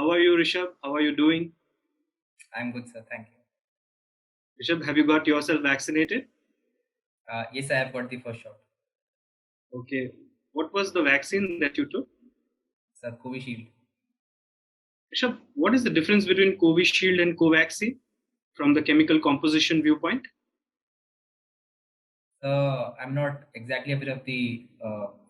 How are you, Rishabh? How are you doing? I'm good, sir. Thank you. Rishabh, have you got yourself vaccinated? Yes, I have got the first shot. Okay. What was the vaccine that you took? Sir, Covishield. Rishabh, what is the difference between Covishield and Covaxin from the chemical composition viewpoint? So I'm not exactly aware of the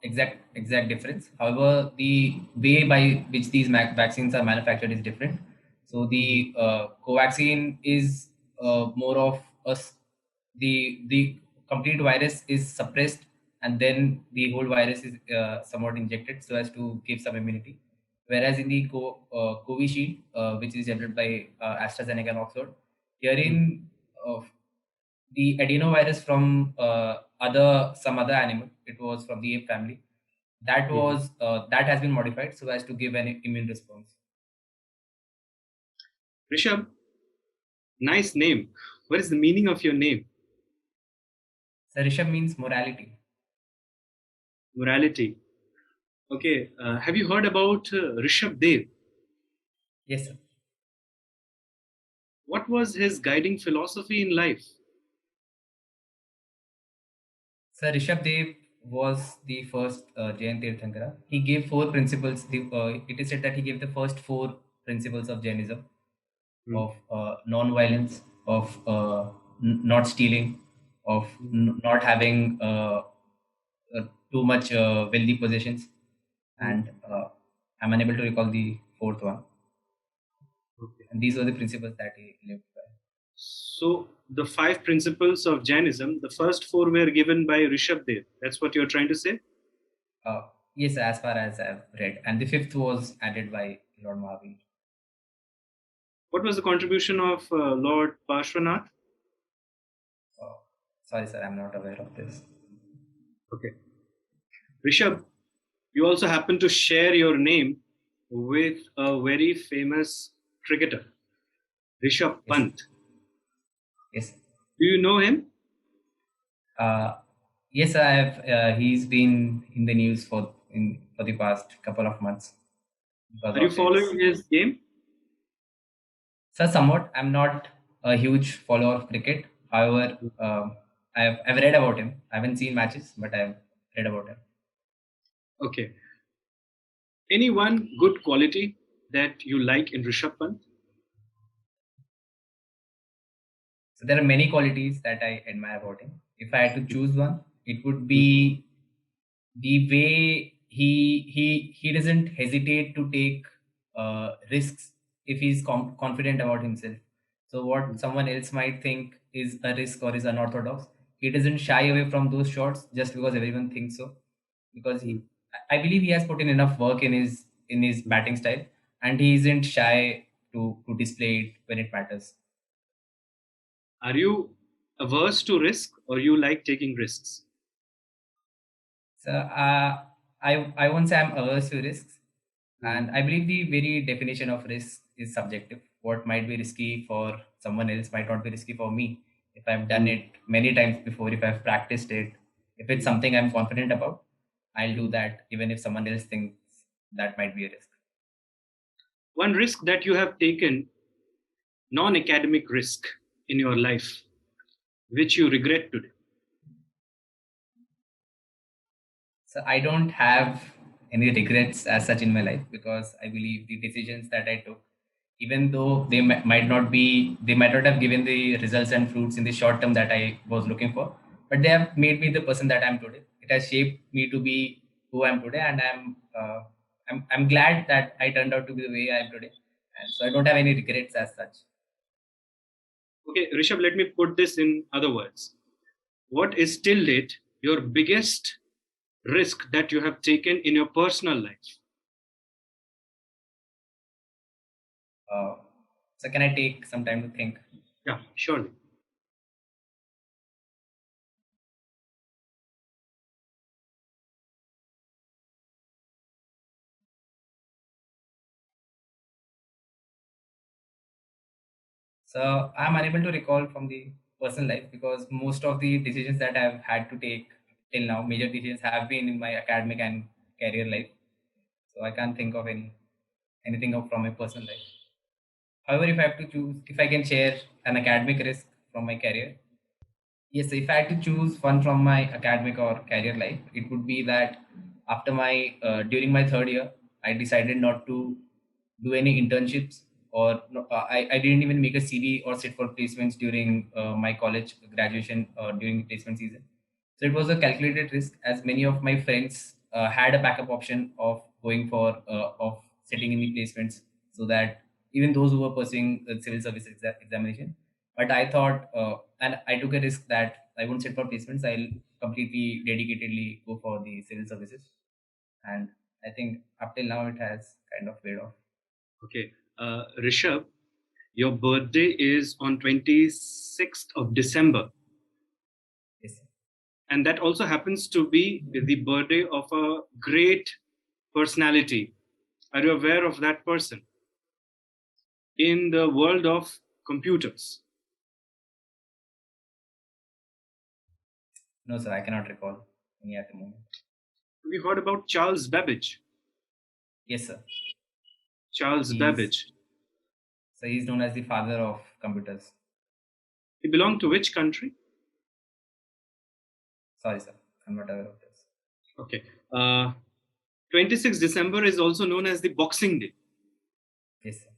exact difference. However, the way by which these vaccines are manufactured is different. So Mhm. the Covaxin is more of the complete virus is suppressed, and then the whole virus is somewhat injected so as to give some immunity. Whereas in the Covishield, which is developed by AstraZeneca and Oxford, Mhm. herein the adenovirus from some other animal. It was from the ape family. Mhm. That has been modified so as to give an immune response. Rishabh, nice name. What is the meaning of your name? So Rishabh means morality. Morality. Okay. Have you heard about Rishabh Dev? Yes, sir. What was his guiding philosophy in life? So Rishabh Dev was the first Jain Tirthankara. He gave four principles. It is said that he gave the first four principles of Jainism, Hmm. of non-violence, of not stealing, of not having too much wealthy possessions, Hmm. and I'm unable to recall the fourth one. Okay. And these were the principles that he lived by. So the five principles of Jainism, the first four were given by Rishabh Dev. That's what you're trying to say? Yes, as far as I've read, and the fifth was added by Lord Mahavir. What was the contribution of Lord Parshvanath? Uh, Sorry, sir, I'm not aware of this. Okay. Rishabh, you also happen to share your name with a very famous cricketer, Rishabh Yes, Pant. yes, Do you know him? uh, yes. I have. He's been in the news for the past couple of months because Are you of his. following his game? So somewhat, I'm not a huge follower of cricket. However, I've read about him. I haven't seen matches, but I've read about him. Okay. Any one good quality that you like in Rishabh Pant? So there are many qualities that I admire about him. If I had to choose one, it would Mhm. be the way he doesn't hesitate to take risks if he's confident about himself. So what someone else might think is a risk or is unorthodox, he doesn't shy away from those shots just because everyone thinks so. Because I believe he has put in enough work in his batting style, and he isn't shy to display it when it matters. Are you averse to risk or you like taking risks? So I won't say I'm averse to risks, Mhm. and I believe the very definition of risk is subjective. What might be risky for someone else might not be risky for me. If I've done Mhm. it many times before, if I've practiced it, if it's Mhm. something I'm confident about, I'll do Mhm. that even if someone else thinks that might be a risk. One risk that you have taken, non academic risk in your life, which you regret today. So I don't have any regrets as such in my life because I believe the decisions that I took, even though they they might not have given the results and fruits in the short term that I was looking for, but they have made me the person that I'm today. It has shaped me to be who I'm today, and I'm glad that I turned out to be the way I am today, and so I don't have any regrets as such. Okay, Rishabh, let me put this in other words. What is till date your biggest risk that you have taken in your personal life? Uh, so can I take some time to think? Yeah, surely. So I'm unable to recall from the personal life because most of the decisions that I've had to take till now, major decisions have been in my academic and career life. So I can't think of any. anything from my personal life. However, if I have to choose, if I can share an academic risk from my career, yes, if I had to choose one from my academic or career life, it would be that after my during my third year, I decided not to do any internships, or no, I didn't even make a CV or sit for placements during my college graduation during the placement season. So it was a calculated risk, as many of my friends had a backup option of going for of sitting in the placements, so that even those who were pursuing the civil service examination. But I thought, and I took a risk that I won't sit for placements. I'll completely dedicatedly go for the civil services, and I think up till now it has kind of paid off. Okay. Rishabh, your birthday is on 26th of December. Yes, sir. And that also happens to be the birthday of a great personality. Are you aware of that person in the world of computers? No, sir, I cannot recall any at the moment. Have you heard about Charles Babbage? Yes, sir. Charles He's Babbage. so he's known as the father of computers. He belonged to which country? Sorry, sir, I'm not aware of this. Okay. 26th December is also known as the Boxing Day. Yes, sir.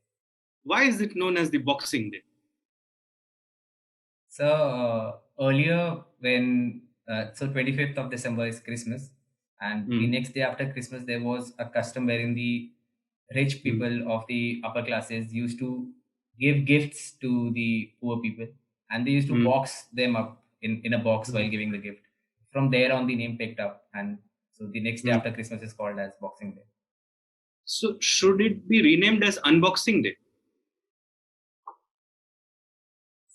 Why is it known as the Boxing Day? So earlier, when 25th of December is Christmas, and the Mm, next day after Christmas, there was a custom wherein the rich mm, people of the upper classes used to give gifts to the poor people, and they used to mm, box them up in a box mm, while giving the gift. From there on, the name picked up, and so the next day mm. after Christmas is called as Boxing Day. So, should it be renamed as Unboxing Day?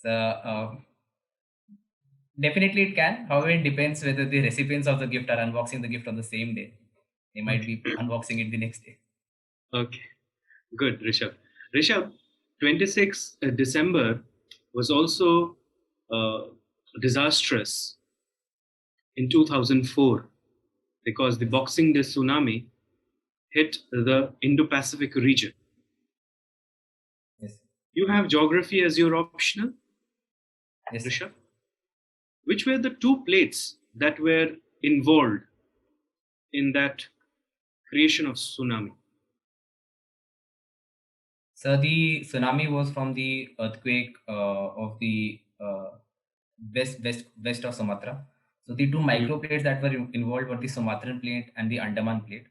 So definitely it can. However, it depends whether the recipients of the gift are unboxing the gift on the same day. They might Okay. be unboxing it the next day. Okay. Good, Rishabh. Rishabh, 26th December was also uh, disastrous in 2004 because the Yes. Boxing Day tsunami hit the Indo Pacific region. Yes. You have geography as your optional, Yes, sir. Rishabh. Which were the two plates that were involved in that creation of tsunami? So the tsunami was from the earthquake of the west of Sumatra. So the two Mm, microplates that were involved were the Sumatran plate and the Andaman plate,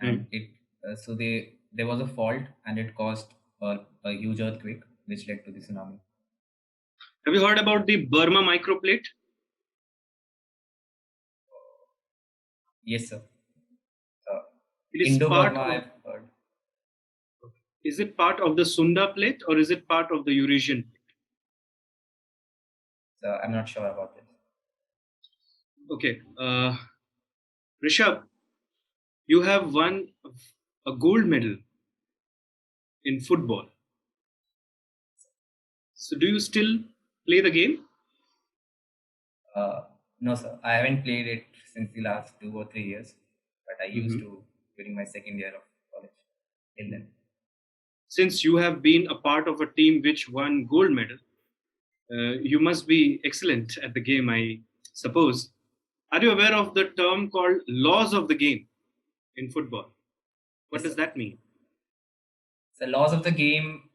mm. and it so there was a fault, and it caused a huge earthquake which led to the tsunami. Have you heard about the Burma microplate? Yes, sir. Uh, It is part Indo-Burma, of. I've heard. Is it part of the Sunda plate or is it part of the Eurasian plate? So I'm not sure about this. Okay, Rishabh, you have won a gold medal in football. So, do you still play the game? Uh, no, sir. I haven't played it since the last 2 or 3 years, but I used Mhm. to during my second year of college. Till then, Since you have been a part of a team which won gold medal, you must be excellent at the game, I suppose. Are you aware of the term called laws of the game in football? What yes, does sir. that mean? The laws of the game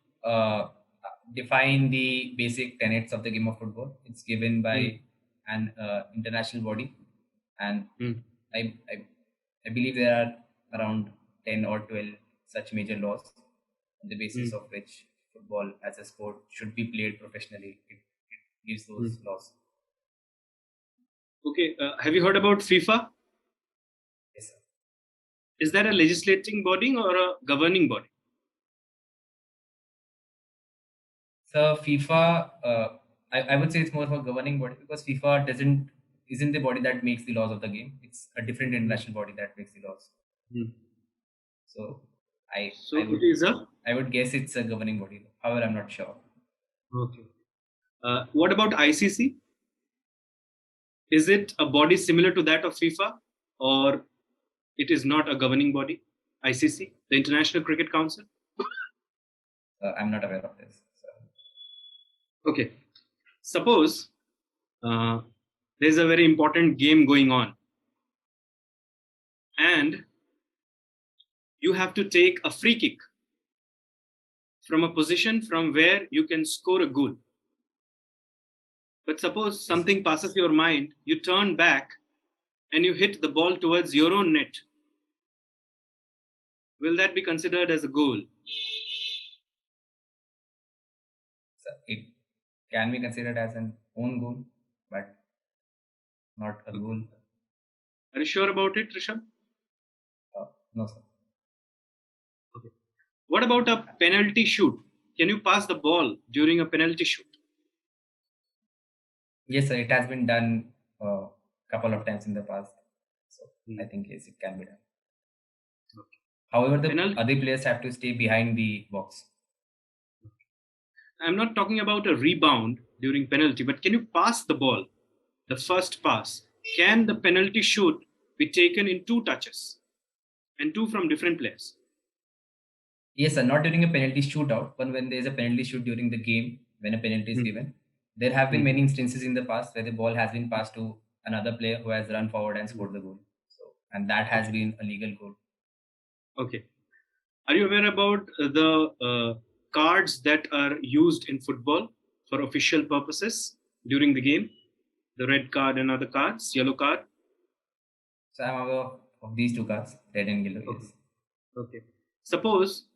define the basic tenets of the game of football. It's given Mm, by an international body, and mm, I, I I believe there are around 10 or 12 such major laws on the basis mm, of which football as a sport should be played professionally. It gives mm. those laws. Okay, have you heard about FIFA? Yes, sir. Is that a legislating body or a governing body? So FIFA, I would say it's more of a governing body, because FIFA doesn't isn't the body that makes the laws of the game. It's a different Mm, international body that makes the laws. mm. So I I So it would is a. I would guess it's a governing body. However, I'm not sure. Okay. What about ICC? Is it a body similar to that of FIFA or it is not a governing body? ICC, the International Cricket Council? I'm not aware of this. So, Okay. Suppose uh, there's a very important game going on, and you have to take a free kick from a position from where you can score a goal. But suppose yes, something passes your mind, you turn back and you hit the ball towards your own net. Will that be considered as a goal? so it can be considered as an own goal, but not a Okay. goal. Are you sure about it, Rishabh? No, sir. Okay. What about a penalty shoot? Can you pass the ball during a penalty shoot? Yes, sir. It has been done a couple of times in the past. So I Hmm. think yes, it can be done. Okay. However, the Penalty. other players have to stay behind the box. I'm not talking about a rebound during penalty, but can you pass the ball? The first pass. Can the penalty shoot be taken in two touches and two from different players? Yes, sir. Not during a penalty shootout, but when there is a penalty shoot during the game, when a penalty is Hmm. given, there have been Hmm. many instances in the past where the ball has been passed to another player who has run forward and Hmm. scored the goal. So, and that has Okay. been a legal goal. Okay. Are you aware about the cards that are used in football for official purposes during the game? The red card and other cards, yellow card? So I'm aware of these two cards, red and yellow. Okay. Yes. Okay. Suppose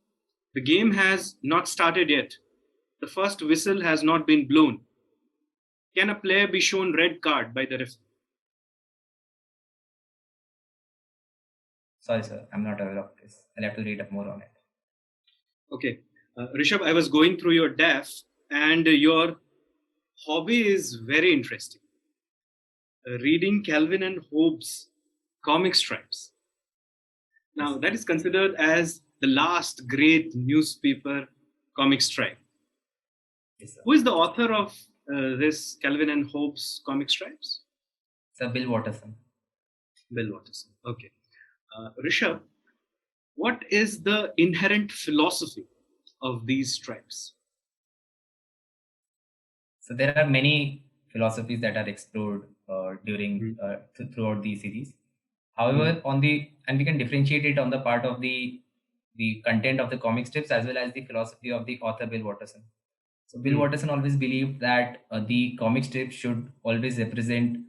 the game has not started yet. The first whistle has not been blown. Can a player be shown red card by the referee? Sorry, sir. I'm not aware of this. I'll have to read up more on it. Okay. Rishabh, I was going through your DAF and your hobby is very interesting. Reading Calvin and Hobbes comic strips. Yes, Now, sir. that is considered as the last great newspaper comic stripe. Yes, sir. Who is the author of this Calvin and Hobbes comic stripes? Sir, Bill Watterson. Bill Watterson. Okay. Rishabh, what is the inherent philosophy of these stripes? So there are many philosophies that are explored during Mm. throughout the series. Mm. However, on the and we can differentiate it on the part of the content of the comic strips as well as the philosophy of the author Bill Watterson. So Bill Mm. Watterson always believed that the comic strip should always represent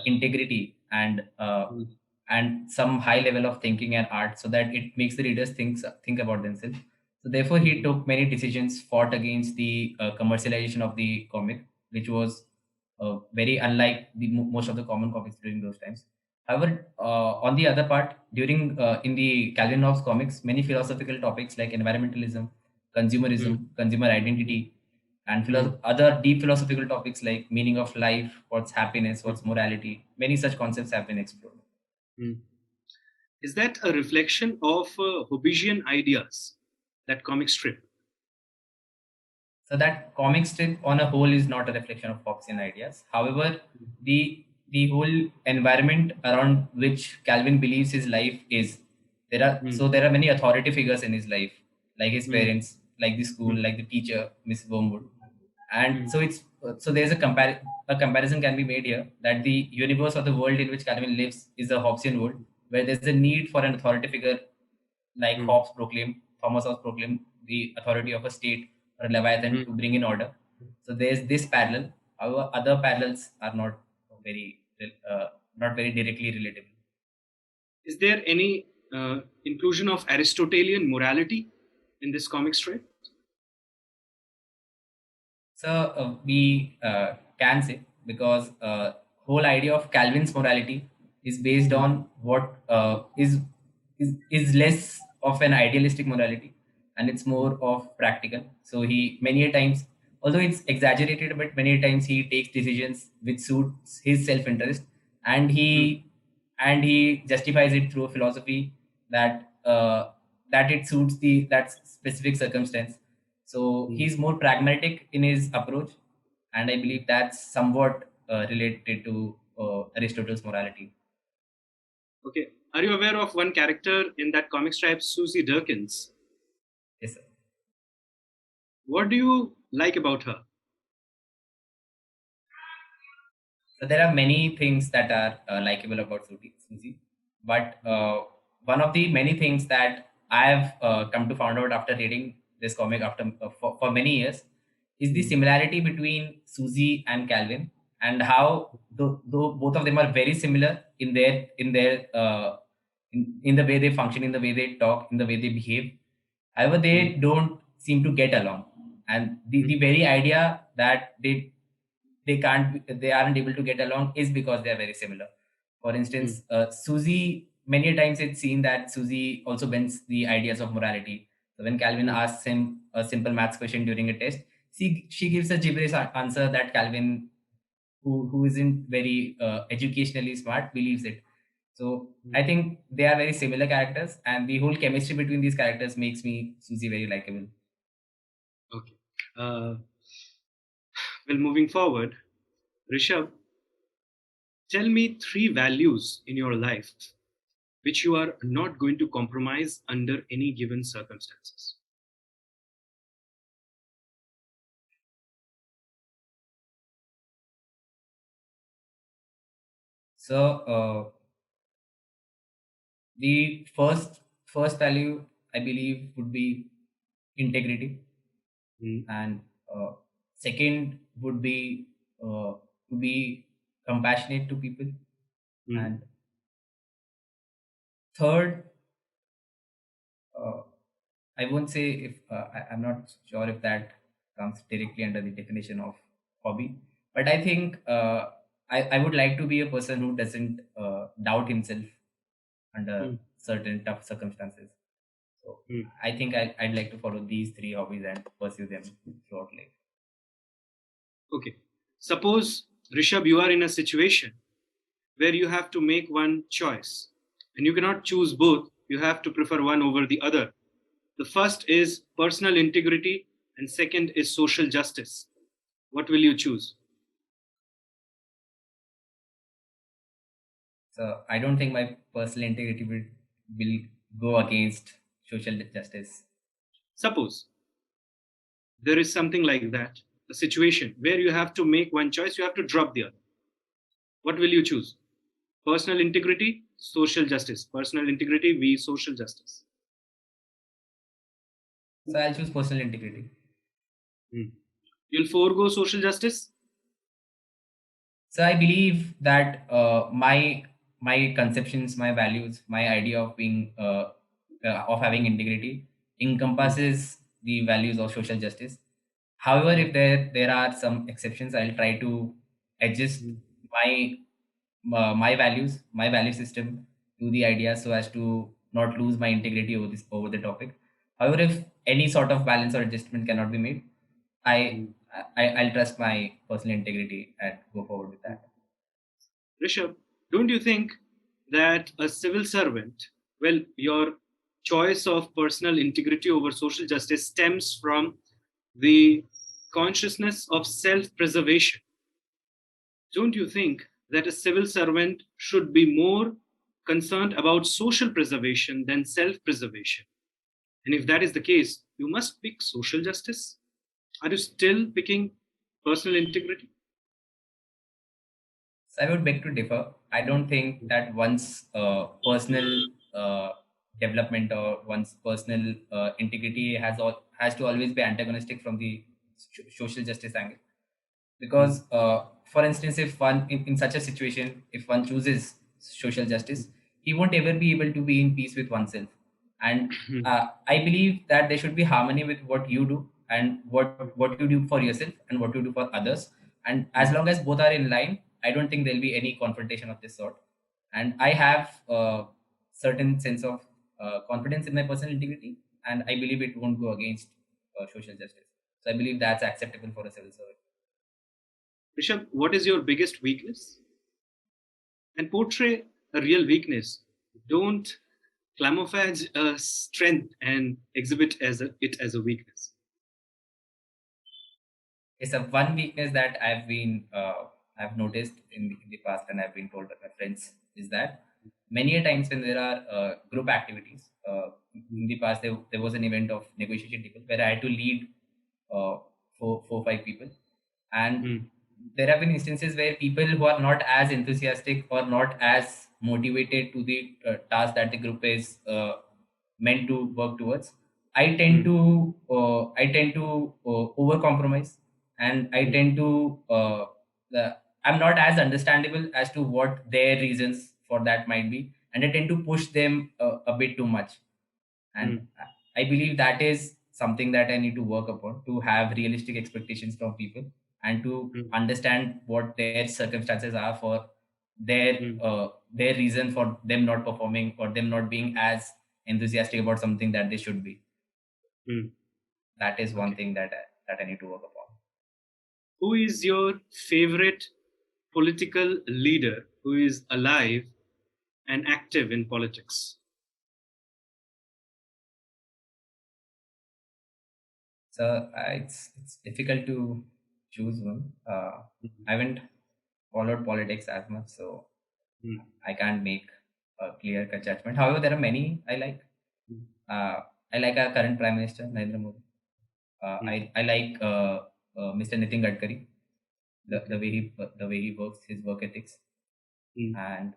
integrity Mm. and some high level of thinking and art, so that it makes the readers think about themselves. So therefore, he Mhm. took many decisions, fought against the commercialization of the comic, which was very unlike most of the common comics during those times. However, on the other part, during in the Calvin Hobbes comics, many philosophical topics like environmentalism, Mm. consumerism, consumer identity, and Mm. other deep philosophical topics like meaning of life, what's happiness, Mm. what's morality. Many such concepts have been explored. Mm. Is that a reflection of Hobbesian ideas, that comic strip? So that comic strip on a whole is not a reflection of Hobbesian ideas. However, the whole environment around which Calvin believes his life is, Mm. there are many authority figures in his life, like his Mm. parents, like the school, Mm. like the teacher, Miss Wormwood. And Mm. so there's a comparison can be made here that the universe or the world in which Calvin lives is a Hobbesian world where there's a need for an authority figure like Mm. Thomas Hobbes proclaimed the authority of a state or a leviathan Mm. to bring in order. So there's this parallel. However, other parallels are very not very directly relatable. Is there any inclusion of Aristotelian morality in this comic strip? So we can say because whole idea of Calvin's morality is based Mm. on what is less of an idealistic morality and it's more of practical. So he many a times, although it's exaggerated, but many a times he takes decisions which suits his self interest, and Mm. he justifies it through a philosophy that it suits the that specific circumstance. So Mm. he's more pragmatic in his approach, and I believe that's somewhat related to Aristotle's morality. Okay. Are you aware of one character in that comic stripe, Susie Durkins? Yes, sir. What do you like about her? So there are many things that are likable about Susie, but one of the many things that I have come to find out after reading this comic after for many years is the Mm, similarity between Susie and Calvin, and how though both of them are very similar in the way they function, in the way they talk, in the way they behave. However, mm, they don't seem to get along, and the mm, very idea that they aren't able to get along is because they are very similar. For mm, instance, Susie, many a times it's seen that Susie also bends the ideas of morality. So when Calvin mm, asks him a simple maths question during a test, she gives a gibberish answer that Calvin, who isn't very educationally smart, believes it. So mm. I think they are very similar characters, and the whole chemistry between these characters makes me Susie very likable. Okay. Uh, well, moving forward, Rishabh, tell me three values in your life which you are not going to compromise under any given circumstances. So the first value I believe would be integrity, Mm, and second would be to be compassionate to people, mm, and third, uh, I won't say if I'm not sure if that comes directly under the definition of hobby, but I think I would like to be a person who doesn't doubt himself under mm, certain tough circumstances. So mm. I think I'd like to follow these three hobbies and pursue them throughout life. Okay. Suppose, Rishabh, you are in a situation where you have to make one choice and you cannot choose both. You have to prefer one over the other. The first is personal integrity, and second is social justice. What will you choose? So I don't think my personal integrity will go against social justice. Suppose there is something like that, a situation where you have to make one choice, you have to drop the other. What will you choose? Personal integrity, social justice. Personal integrity v social justice. So I'll choose personal integrity. Hmm. You'll forego social justice? So I believe that my conceptions, my values, my idea of being of having integrity Hmm. encompasses the values of social justice. However, Hmm. if there are some exceptions, I'll try to adjust Hmm. my my values, my value system to the idea so as to not lose my integrity over the topic. However, if any sort of balance or adjustment cannot be made, I, Hmm. I'll trust my personal integrity and go forward with that. Rishabh, don't you think that a civil servant, well, your choice of personal integrity over social justice stems from the consciousness of self preservation? Don't you think that a civil servant should be more concerned about social preservation than self preservation? And if that is the case, you must pick social justice. Are you still picking personal integrity? So I would beg to differ. I don't think that one's personal development or one's personal integrity has to always be antagonistic from the social justice angle. Mm, Because for instance, if one in such a situation, if one chooses social justice, he won't ever be able to be in peace with oneself. And I believe that there should be harmony with what you do and what you do for yourself and what you do for others. And as mm, long as both are in line, I don't think there'll be any confrontation of this sort. And I have certain sense of confidence in my personal integrity, and I believe it won't go against social justice. So I believe that's acceptable for a civil servant. Rishabh, what is your biggest weakness? And portray a real weakness. Don't camouflage a strength and exhibit it as a weakness. It's a one weakness that I've noticed in the past, and I've been told by my friends is that many a times when there are group activities, in the past there was an event of negotiation table where I had to lead four, 5 people, and mm, there have been instances where people who are not as enthusiastic or not as motivated to the task that the group is meant to work towards, mm, I tend to over compromise, and I mm, tend to the, I'm not as understandable as to what their reasons for that might be, and I tend to push them a bit too much. And mm, I believe that is something that I need to work upon, to have realistic expectations from people and to mm, understand what their circumstances are for mm, their reason for them not performing or them not being as enthusiastic about something that they should be. mm. That is one Okay. thing that I need to work upon. Who is your favorite political leader who is alive and active in politics? So it's difficult to choose one. Mm, I haven't followed politics as much, so mm, I can't make a clear cut judgment. However, there are many I like. mm, I like our current Prime Minister Narendra Modi. mm. I like Mr. Nitin Gadkari, Okay. the way he works, his work ethics, Mm, and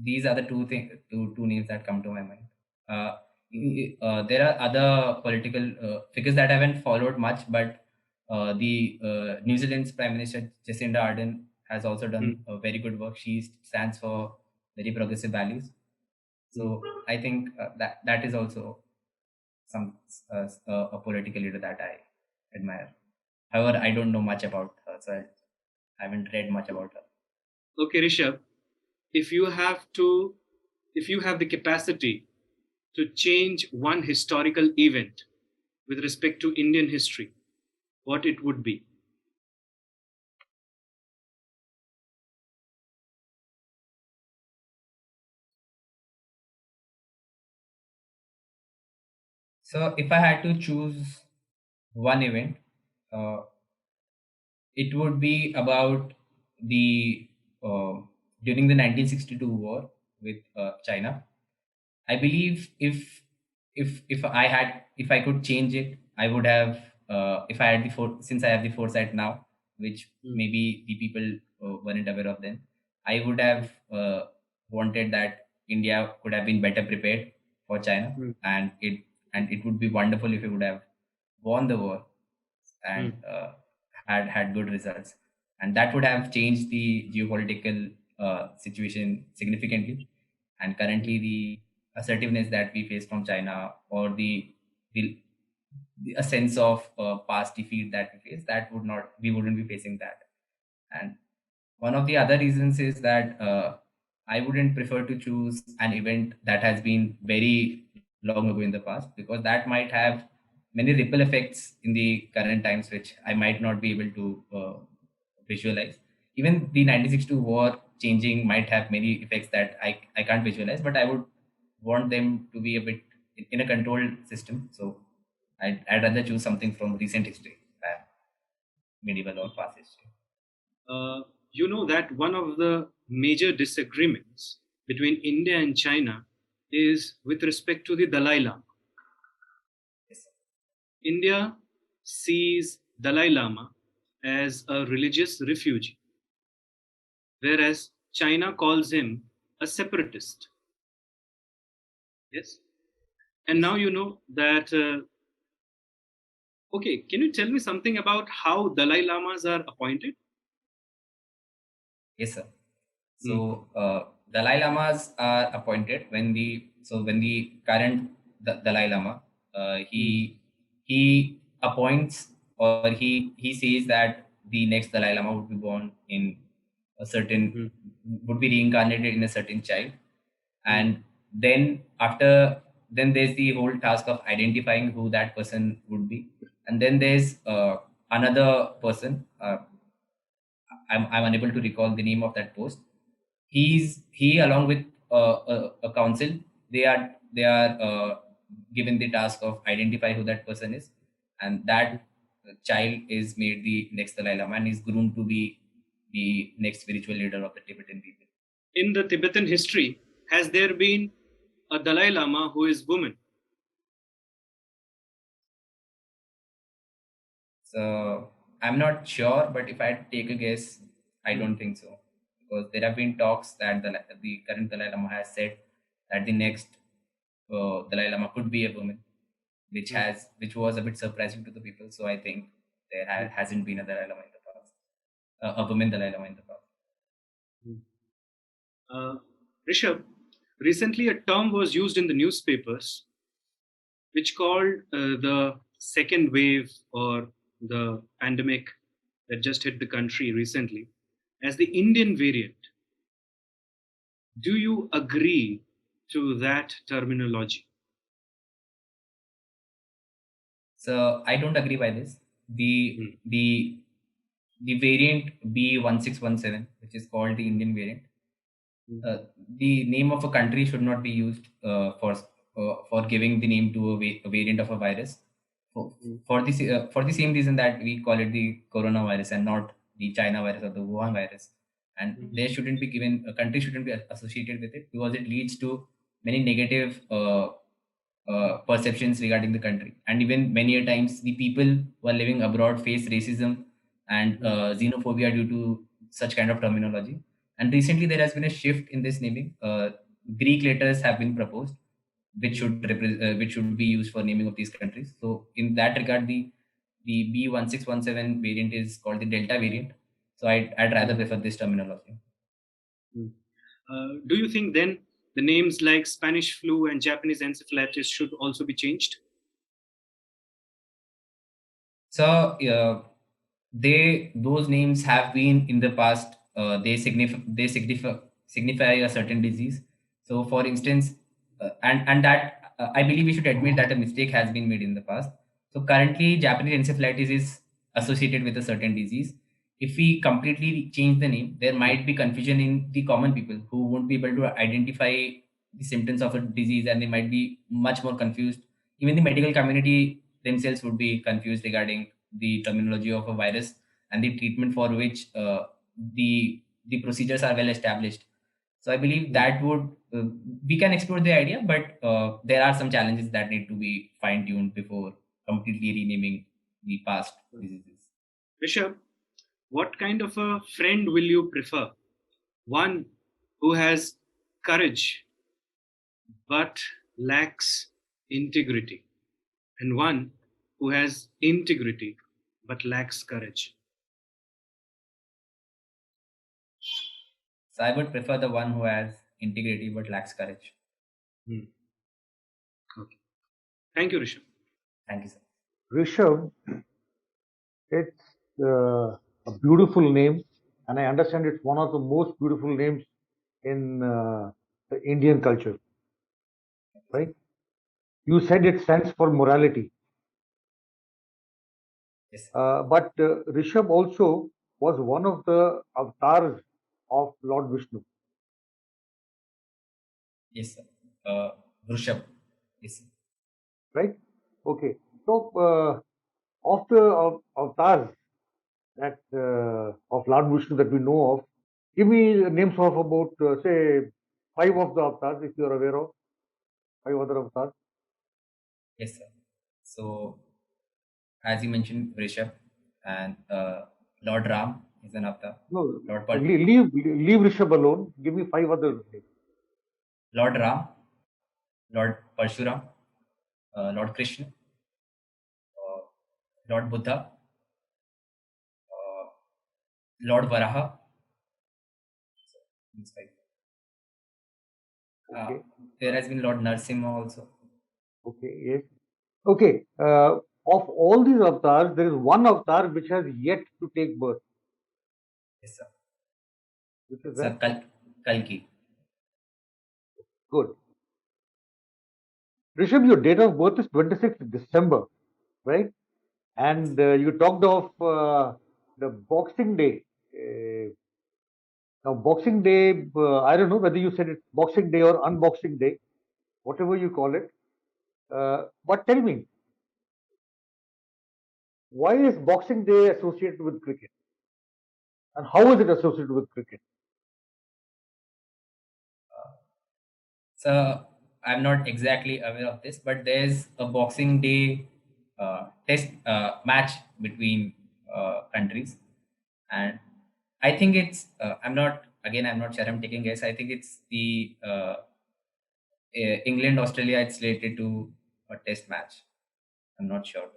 these are the two names that come to my mind. Uh, there are other political figures that I haven't followed much, but the New Zealand's Prime Minister Jacinda Ardern has also done mm, a very good work. She stands for very progressive values. mm. So I think that is also some a political leader that I admire. However, I don't know much about her, so I haven't read much about her. Okay, Rishabh, if you have to, if you have the capacity to change one historical event with respect to Indian history, what it would be? So if I had to choose one event, uh, it would be about the uh, during the 1962 war with China. I believe if I could change it, I would have if I had since I have the foresight now, which Mm, maybe the people weren't aware of then, I would have wanted that India could have been better prepared for China, mm, and it would be wonderful if it would have won the war and mm, had good results, and that would have changed the geopolitical situation significantly. And mm, currently, the assertiveness that we face from China, or the, a sense of past defeat that we face, that would not we wouldn't be facing that. And one of the other reasons is that I wouldn't prefer to choose an event that has been very long ago in the past, because that might have many ripple effects in the current times, which I might not be able to visualize. Even the 1962 war changing might have many effects that I can't visualize, but I would want them to be a bit in a controlled system. So I'd rather choose something from recent history than medieval or okay. past history. You know that one of the major disagreements between India and China is with respect to the Dalai Lama. Yes. India sees Dalai Lama as a religious refugee, whereas China calls him a separatist. Yes. And Yes. now you know that. Okay, can you tell me something about how Dalai Lamas are appointed? Yes, sir. Mm, So Dalai Lamas are appointed when the current Dalai Lama mm, he appoints, or he says that the next Dalai Lama would be born in a certain mm, would be reincarnated in a certain child, mm, and then after then there's the whole task of identifying who that person would be, and then there's another person. I'm unable to recall the name of that post. He along with a council, they are given the task of identify who that person is, and mm. that child is made the next Dalai Lama and is groomed to be the next spiritual leader of the Tibetan people. In the Tibetan history, has there been a Dalai Lama who is woman? So I'm not sure, but if I take a guess, I Hmm. don't think so, because there have been talks that the current Dalai Lama has said that the next Dalai Lama could be a woman, Hmm. which was a bit surprising to the people. So I think there Hmm. hasn't been a Dalai Lama in the past, a woman Dalai Lama in the past. Hmm. Uh, Rishabh, recently a term was used in the newspapers which called the second wave or the pandemic that just hit the country recently as the Indian variant. Do you agree to that terminology? So I don't agree by this. The Hmm. the the variant B1617, which is called the Indian variant, Hmm. uh, the name of a country should not be used for giving the name to a variant of a virus. For, Hmm. for the same reason that we call it the coronavirus and not the China virus or the Wuhan virus, and Hmm. there shouldn't be given, a country shouldn't be associated with it, because it leads to many negative perceptions regarding the country, and even many a times the people who are living abroad face racism and Hmm. xenophobia due to such kind of terminology. And recently, there has been a shift in this naming. Greek letters have been proposed, Hmm. which should be used for naming of these countries. So, in that regard, the B1617 variant is called the Delta variant. So, I'd rather Hmm. prefer this terminology. Hmm. Do you think then the names like Spanish flu and Japanese encephalitis should also be changed? So those names have been in the past. They signify a certain disease. So, for instance, and that I believe we should admit that a mistake has been made in the past. So currently, Japanese encephalitis is associated with a certain disease. If we completely change the name, there might be confusion in the common people who won't be able to identify the symptoms of a disease, and they might be much more confused. Even the medical community themselves would be confused regarding the terminology of a virus and the treatment for which the procedures are well established. So I believe Hmm. that would we can explore the idea, but there are some challenges that need to be fine tuned before completely renaming the past diseases. Rishabh, what kind of a friend will you prefer? One who has courage but lacks integrity, and one who has integrity but lacks courage. So I would prefer the one who has integrity but lacks courage. Hmm. Okay. Thank you, Rishabh. Thank you, sir. Rishabh, it's a beautiful name, and I understand it's one of the most beautiful names in the Indian culture, right? You said it stands for morality, Yes, sir. but Rishabh also was one of the avatars of Lord Vishnu, Yes, sir. Uh, Rishabh. Yes, sir. right? Okay, so of the avatars that of Lord Vishnu that we know of, give me names of about say five of the avatars if you are aware of five other avatars. Yes, sir. So, as you mentioned, Rishabh and Lord Ram is an avatar. No, Lord Par- leave Rishabh alone. Give me five other names. Lord Ram, Lord Parshuram, Lord Krishna, uh, Lord Buddha, uh, Lord Varaha. So, these five. Uh, Okay, there has been Lord Narsimha also. okay, yes. Okay, of all these avatars, there is one avatar which has yet to take birth. Yes, sir. Which is Sir that? Kalki. Good. Rishabh, your date of birth is 26th December, right? And you talked of the Boxing Day. Now, Boxing Day, I don't know whether you said it's Boxing Day or Unboxing Day, whatever you call it. But tell me, why is Boxing Day associated with cricket? And how is it associated with cricket? So I'm not exactly aware of this, but there's a Boxing Day test match between countries, and I think it's. I'm not again. I'm not sure. I'm taking guess. I think it's the England Australia. It's related to a test match. I'm not sure.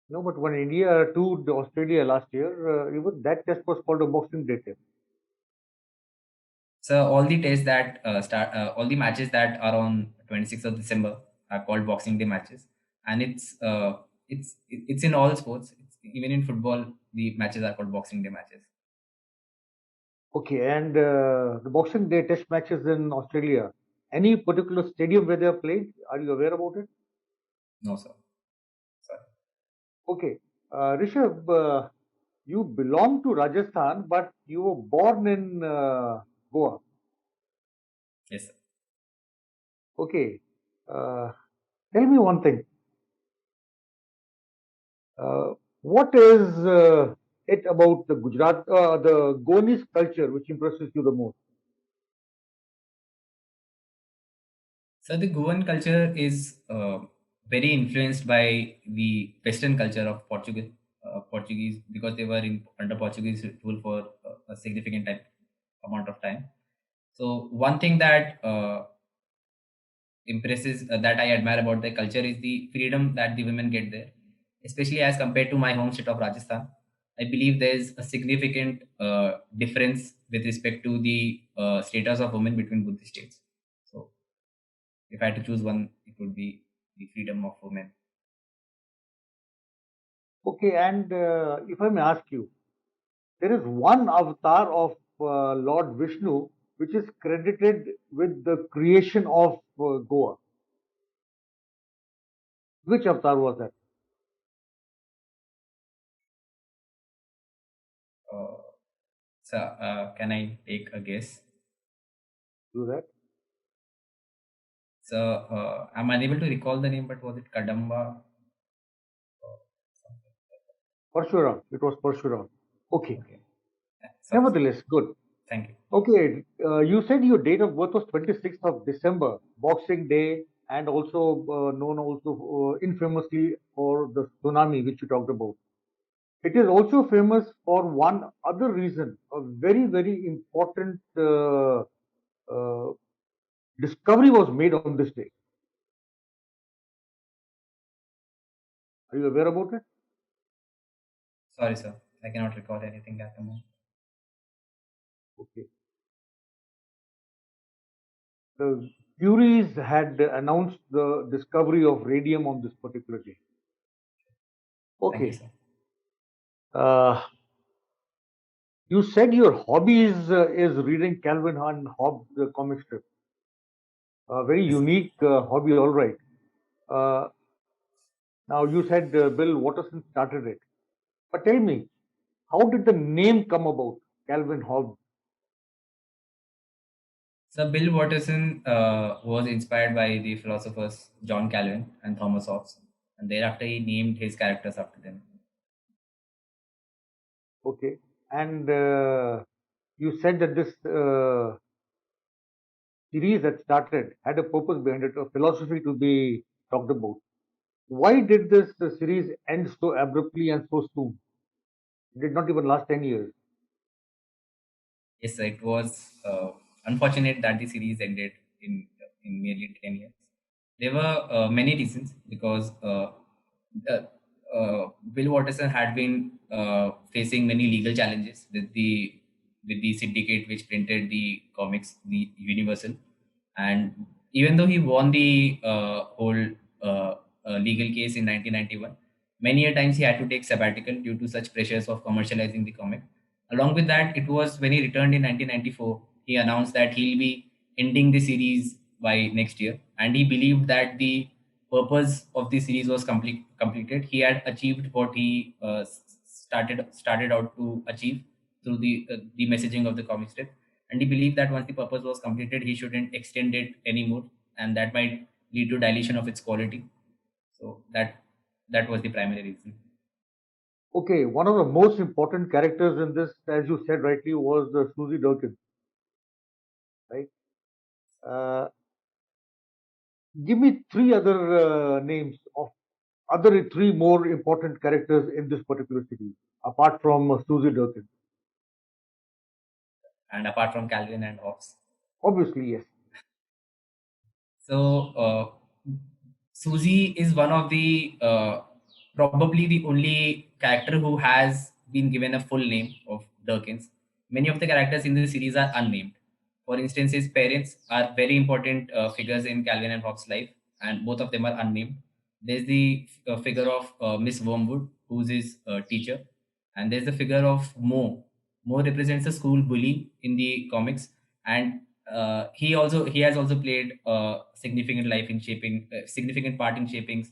No, but when India toured Australia last year, even that test was called a Boxing Day test. So all the tests that all the matches that are on 26th of December are called Boxing Day matches, and it's in all sports. Even in football, the matches are called Boxing Day matches. Okay, and the Boxing Day test matches in Australia, any particular stadium where they are played? Are you aware about it? No, sir. Sorry. Okay, Rishabh, you belong to Rajasthan, but you were born in Goa. Yes, sir. Okay, uh, tell me one thing. What is it about the Goanese culture which impresses you the most? So the Goan culture is very influenced by the Western culture of Portuguese because they were under Portuguese rule for a significant amount of time. So one thing that impresses that I admire about their culture is the freedom that the women get there, especially as compared to my home state of Rajasthan. I believe there is a significant difference with respect to the status of women between both the states. So, if I had to choose one, it would be the freedom of women. Okay, and if I may ask you, there is one avatar of Lord Vishnu which is credited with the creation of Goa. Which avatar was that? Uh, can I take a guess? Do that? So, I'm unable to recall the name, but was it Kadamba? Or something like Parshuram. It was Parshuram. Okay. that? Okay. Yeah, sorry, sir. Nevertheless, good. Thank you. Okay, you said your date of birth was 26th of December, Boxing Day, and also known also infamously for the tsunami which you talked about. It is also famous for one other reason, a very, very important uh, discovery was made on this day. Are you aware about it? Sorry, sir. I cannot recall anything at the moment. Okay. The Curies had announced the discovery of radium on this particular day. Thank you, Okay. sir. Uh, you said your hobby is reading Calvin and Hobbes the comic strip. A very Yes, sir. unique hobby, all right. Uh, now you said Bill Watterson started it, but tell me, how did the name come about, Calvin Hobbes? So Bill Watterson was inspired by the philosophers John Calvin and Thomas Hobbes, and thereafter he named his characters after them. Okay, and you said that this series that started had a purpose behind it, a philosophy to be talked about. Why did this series end so abruptly and so soon? It did not even last 10 years. Yes, it was unfortunate that the series ended in nearly 10 years. There were many reasons because the, Bill Watterson had been facing many legal challenges with the syndicate which printed the comics, the Universal, and even though he won the whole legal case in 1991, many a times he had to take sabbatical due to such pressures of commercializing the comic. Along with that, it was when he returned in 1994, he announced that he'll be ending the series by next year, and he believed that the purpose of the series was completed. He had achieved what he started out to achieve through the messaging of the comic strip, and he believed that once the purpose was completed, he shouldn't extend it anymore, and that might lead to dilution of its quality. So that was the primary reason. Okay, one of the most important characters in this, as you said rightly, was Susie Durkin, right? Uh, Give me three other names of other three more important characters in this particular series, apart from Susie Durkin. And apart from Calvin and Hobbes. Obviously, yes. So Susie is one of the probably the only character who has been given a full name of Durkins. Many of the characters in the series are unnamed. For instance, his parents are very important figures in Calvin and Hobbes' life, and both of them are unnamed. There's the figure of Miss Wormwood, who's his teacher, and there's the figure of Mo. Mo represents a school bully in the comics, and he has also played a significant part in shaping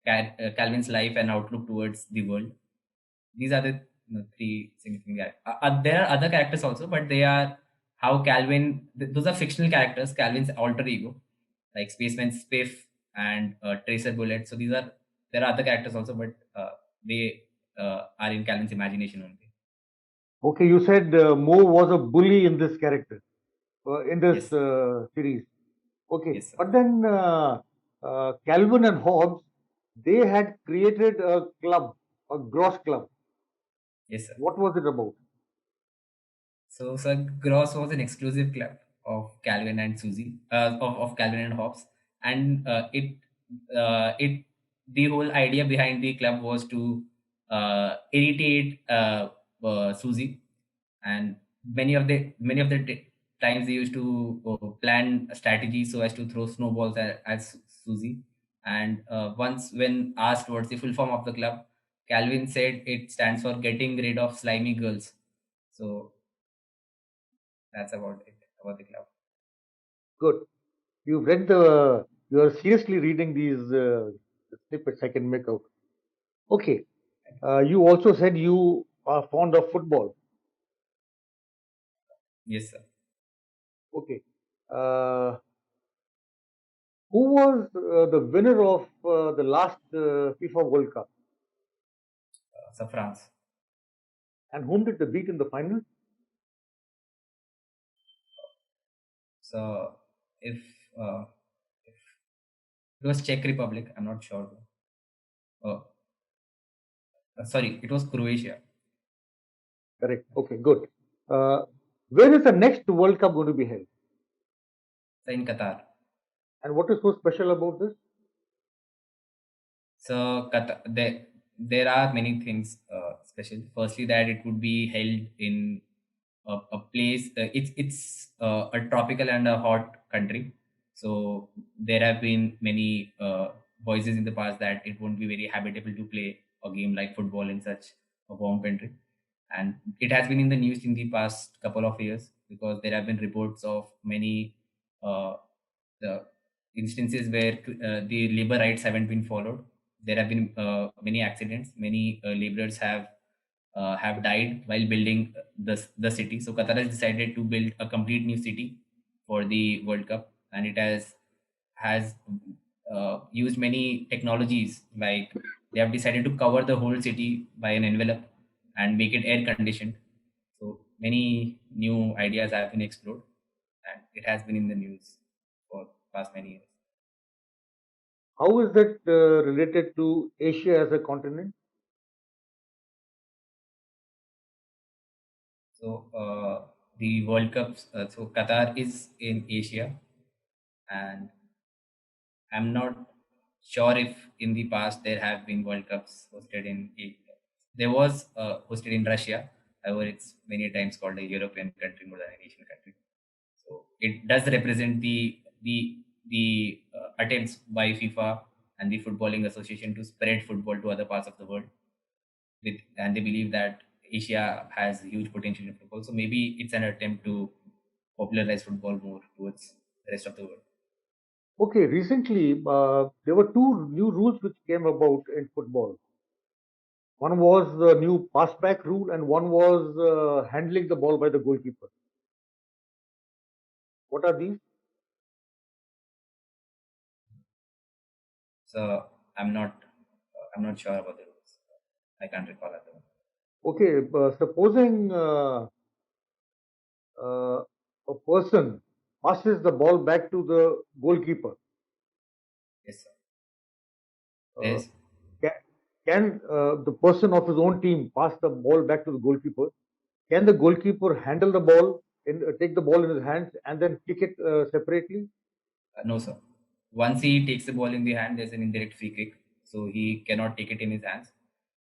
Calvin's life and outlook towards the world. These are the three significant characters. There are other characters also, but they are how those are fictional characters, Calvin's alter ego, like Spaceman Spiff and Tracer Bullet. So there are other characters also, but they are in Calvin's imagination only. Okay, you said Mo was a bully in this character, in this Yes. series. Okay, Yes, sir. but then Calvin and Hobbes, they had created a club, a gross club. Yes, sir. What was it about? So, Sir Gross was an exclusive club of Calvin and Susie, of Calvin and Hobbes, and the whole idea behind the club was to irritate Susie, and times they used to plan a strategy so as to throw snowballs at Susie. And once, when asked what's the full form of the club, Calvin said it stands for Getting Rid of Slimy Girls. So that's about it about the club. Good. You've read the. You are seriously reading these snippets I can make out. Okay. You also said you are fond of football. Yes, sir. Okay. Uh, who was the winner of the last FIFA World Cup, So France. and whom did they beat in the final? So if if it was Czech Republic, I'm not sure. Oh, sorry, it was Croatia. Correct. Okay, good. Uh, where is the next World Cup going to be held? So in Qatar. And what is so special about this? So Qatar, there are many things special. Firstly, that it would be held in a place. It's a tropical and a hot country. So there have been many voices in the past that it won't be very habitable to play a game like football in such a warm country, and it has been in the news in the past couple of years because there have been reports of many uh, the instances where the labor rights haven't been followed. There have been many accidents. Many laborers have died while building the city. So Qatar has decided to build a complete new city for the World Cup, and it has used many technologies. Like they have decided to cover the whole city by an envelope and make it air conditioned. So many new ideas have been explored, and it has been in the news for past many years. How is that related to Asia as a continent? So the World Cups. So Qatar is in Asia, and I'm not sure if in the past there have been World Cups hosted in Asia. There was hosted in Russia. However, it's many times called a European country more than an Asian country. So it does represent the attempts by FIFA and the Footballing Association to spread football to other parts of the world. And they believe that Asia has huge potential in football. So maybe it's an attempt to popularize football more towards the rest of the world. Okay, recently there were two new rules which came about in football. One was the new pass back rule, and one was handling the ball by the goalkeeper. What are these? So I'm not sure about the rules. I can't recall at the moment. Okay, supposing a person passes the ball back to the goalkeeper, Yes, sir. uh, There's can the person of his own team pass the ball back to the goalkeeper? Can the goalkeeper handle the ball, take the ball in his hands, and then kick it separately? no, sir. Once he takes the ball in the hand, there's an indirect free kick, so he cannot take it in his hands.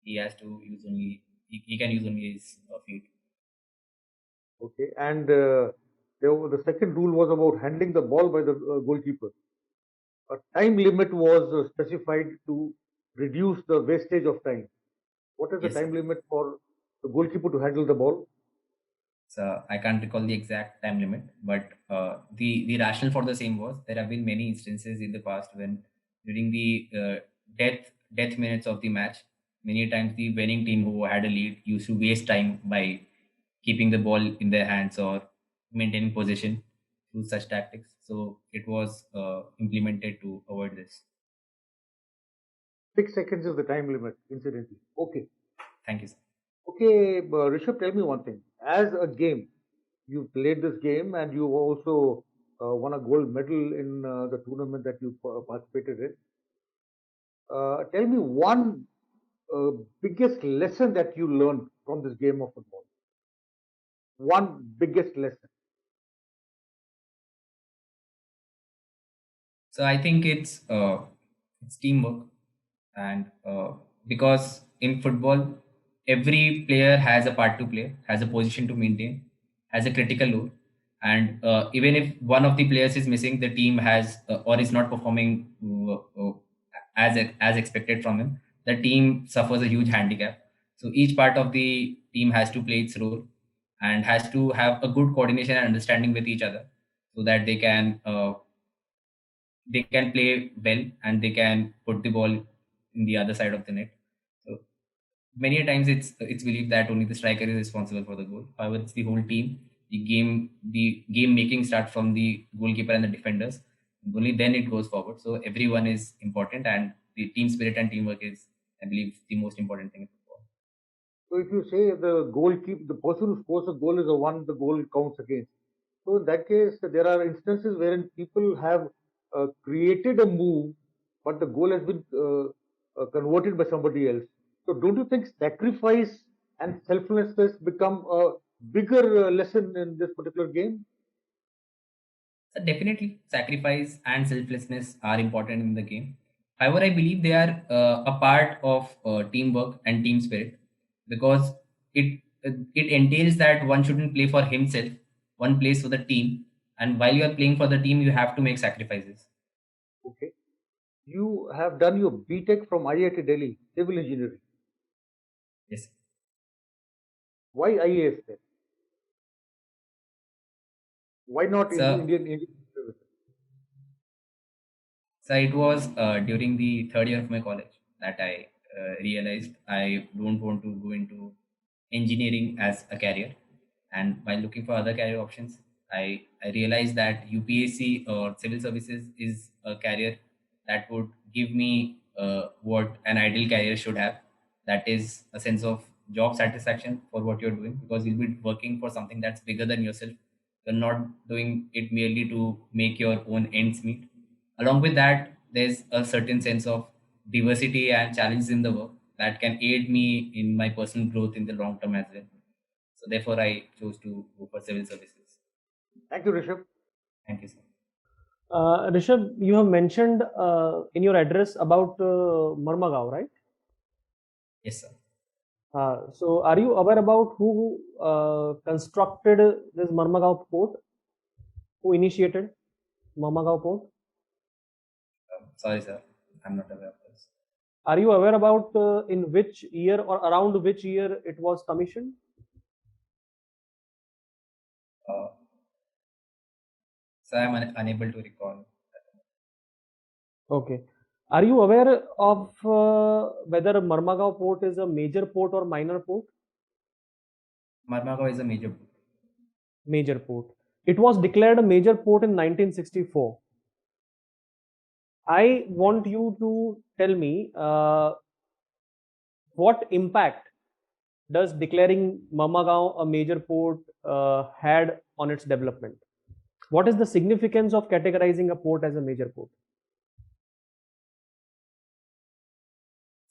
He has to use only he can use only his feet. Okay, and the second rule was about handling the ball by the goalkeeper. A time limit was specified to reduce the wastage of time. What is the Yes, sir. time limit for the goalkeeper to handle the ball? So I can't recall the exact time limit, but the rationale for the same was there have been many instances in the past when during the death minutes of the match, many times the winning team who had a lead used to waste time by keeping the ball in their hands or maintaining possession through such tactics. So it was implemented to avoid this. 6 seconds is the time limit, incidentally. Okay. Thank you, sir. Okay, Rishabh, tell me one thing. As a game, you played this game and you also won a gold medal in the tournament that you participated in. Tell me one biggest lesson that you learned from this game of football. One biggest lesson. So I think it's teamwork, and because in football, every player has a part to play, has a position to maintain, has a critical role, and even if one of the players is missing, the team has or is not performing as expected from him, the team suffers a huge handicap. So each part of the team has to play its role and has to have a good coordination and understanding with each other so that they can play well and they can put the ball in the other side of the net. So many a times it's believed that only the striker is responsible for the goal. However, it's the whole team. The game making starts from the goalkeeper and the defenders. Only then it goes forward. So everyone is important, and the team spirit and teamwork is, I believe, the most important thing in football. So if you say the person who scores a goal is the one the goal counts against. So in that case, there are instances wherein people have created a move, but the goal has been converted by somebody else. So don't you think sacrifice and selflessness become a bigger lesson in this particular game? So definitely, sacrifice and selflessness are important in the game. However, I believe they are a part of teamwork and team spirit because it entails that one shouldn't play for himself. One plays for the team, and while you are playing for the team, you have to make sacrifices. Okay. You have done your BTech from IIT Delhi, civil engineering. Yes. Why IAS then? Why not So Indian Service? So it was during the third year of my college that I realized I don't want to go into engineering as a career. And while looking for other career options, I realized that UPSC or civil services is a career that would give me what an ideal career should have. That is a sense of job satisfaction for what you're doing because you'll be working for something that's bigger than yourself. You're not doing it merely to make your own ends meet. Along with that, there's a certain sense of diversity and challenges in the work that can aid me in my personal growth in the long term as well. So therefore, I chose to go for civil services. Thank you, Rishabh. Thank you, sir. Rishabh, you have mentioned in your address about Marmagaon, right? Yes, sir. So, are you aware about who constructed this Marmagaon port? Who initiated Marmagaon port? Sorry, sir. I'm not aware of this. Are you aware about in which year or around which year it was commissioned? Uh, so I'm unable to recall. Okay. Are you aware of whether Marmagaon port is a major port or minor port? Marmagao is a major port. Major port. It was declared a major port in 1964. I want you to tell me what impact does declaring Marmagaon a major port had on its development? What is the significance of categorizing a port as a major port?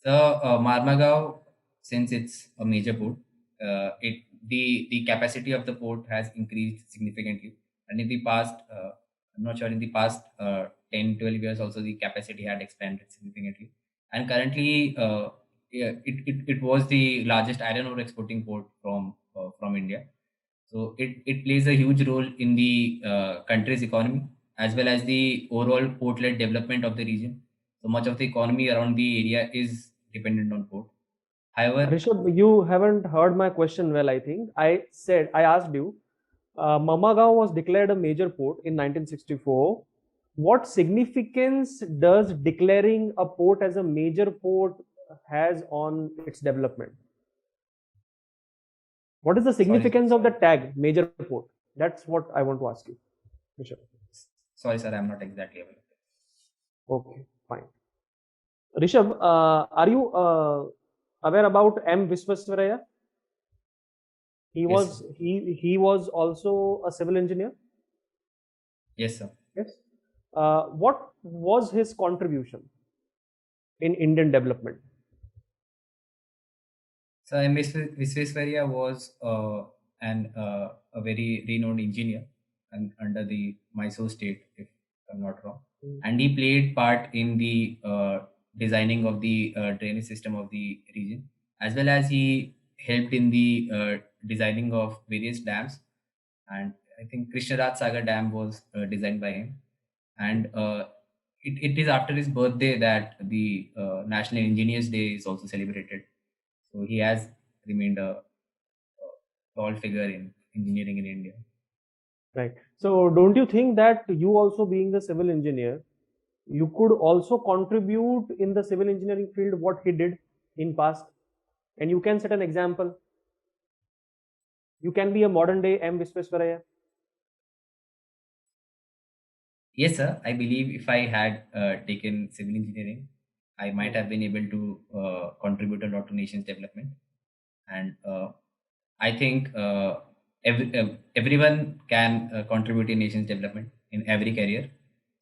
So Marmagao, since it's a major port, the capacity of the port has increased significantly. And in the past, I'm not sure, in the past 10, 12 years also the capacity had expanded significantly. And currently, yeah, it was the largest iron ore exporting port from India. So it plays a huge role in the country's economy as well as the overall port-led development of the region. So much of the economy around the area is dependent on port. However, Rishabh, you haven't heard my question well, I think. I asked you, Mamagaon was declared a major port in 1964. What significance does declaring a port as a major port has on its development? What is the significance of the tag major port? That's what I want to ask you, Rishabh. sorry, sir, I'm not exactly aware. Okay, fine. Rishabh, are you aware about M. Visvesvaraya? Yes, sir. He was also a civil engineer. Yes, sir. Yes. What was his contribution in Indian development? So Visvesvaraya was a very renowned engineer and under the Mysore state, if I'm not wrong, and he played part in the designing of the drainage system of the region, as well as he helped in the designing of various dams. And I think Krishnaraj Sagar Dam was designed by him, and it is after his birthday that the National Engineers Day is also celebrated. So he has remained a tall figure in engineering in India. Right. So don't you think that you also being a civil engineer, you could also contribute in the civil engineering field what he did in past, and you can set an example. You can be a modern day M. Visvesvaraya. Yes, sir. I believe if I had taken civil engineering, I might have been able to contribute a lot to nation's development. And I think everyone can contribute in nation's development in every career.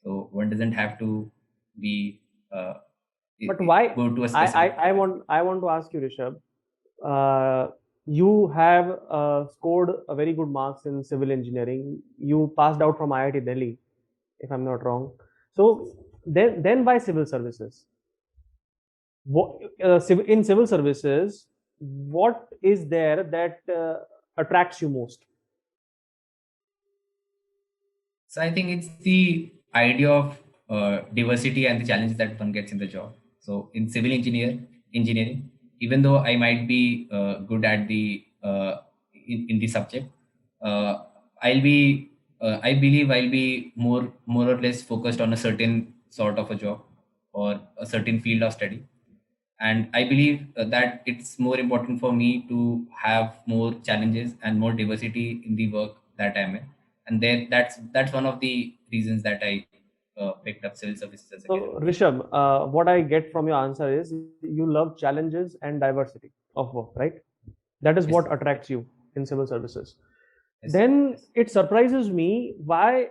So one doesn't have to be But why? go to a specific. I want to ask you, Rishabh. You have scored a very good marks in civil engineering. You passed out from IIT Delhi, if I'm not wrong. So then why civil services? In civil services, what is there that attracts you most? So I think it's the idea of diversity and the challenges that one gets in the job. So in civil engineering, even though I might be good at the in the subject, uh, I believe I'll be more or less focused on a certain sort of a job or a certain field of study. And I believe that it's more important for me to have more challenges and more diversity in the work that I'm in, and then that's one of the reasons that I picked up civil services as a career. So, Rishabh, what I get from your answer is you love challenges and diversity of work, right? That is Yes, what attracts you in civil services. yes, Then yes. it surprises me why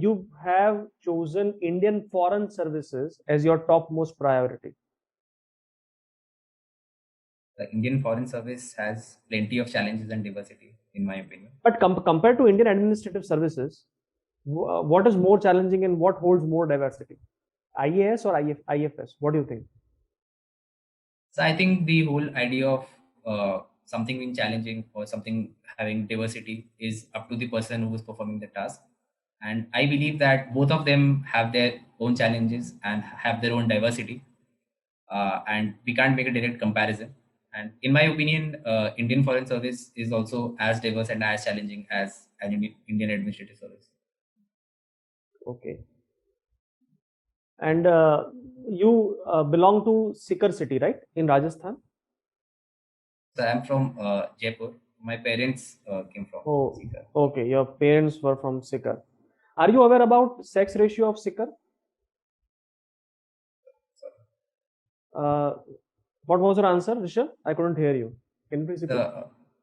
you have chosen Indian foreign services as your topmost priority. The Indian Foreign Service has plenty of challenges and diversity, in my opinion. But compared to Indian administrative services, what is more challenging and what holds more diversity? IAS or IFS? What do you think? So I think the whole idea of something being challenging or something having diversity is up to the person who is performing the task. And I believe that both of them have their own challenges and have their own diversity. And we can't make a direct comparison. And in my opinion, Indian Foreign Service is also as diverse and as challenging as an Indian Administrative Service. Okay. And you belong to Sikar city, right? In Rajasthan? So I'm from Jaipur. My parents came from Oh, Sikar. okay. Your parents were from Sikar. Are you aware about sex ratio of Sikar? Uh, what was your answer, Rishabh? I couldn't hear you. Can you please repeat?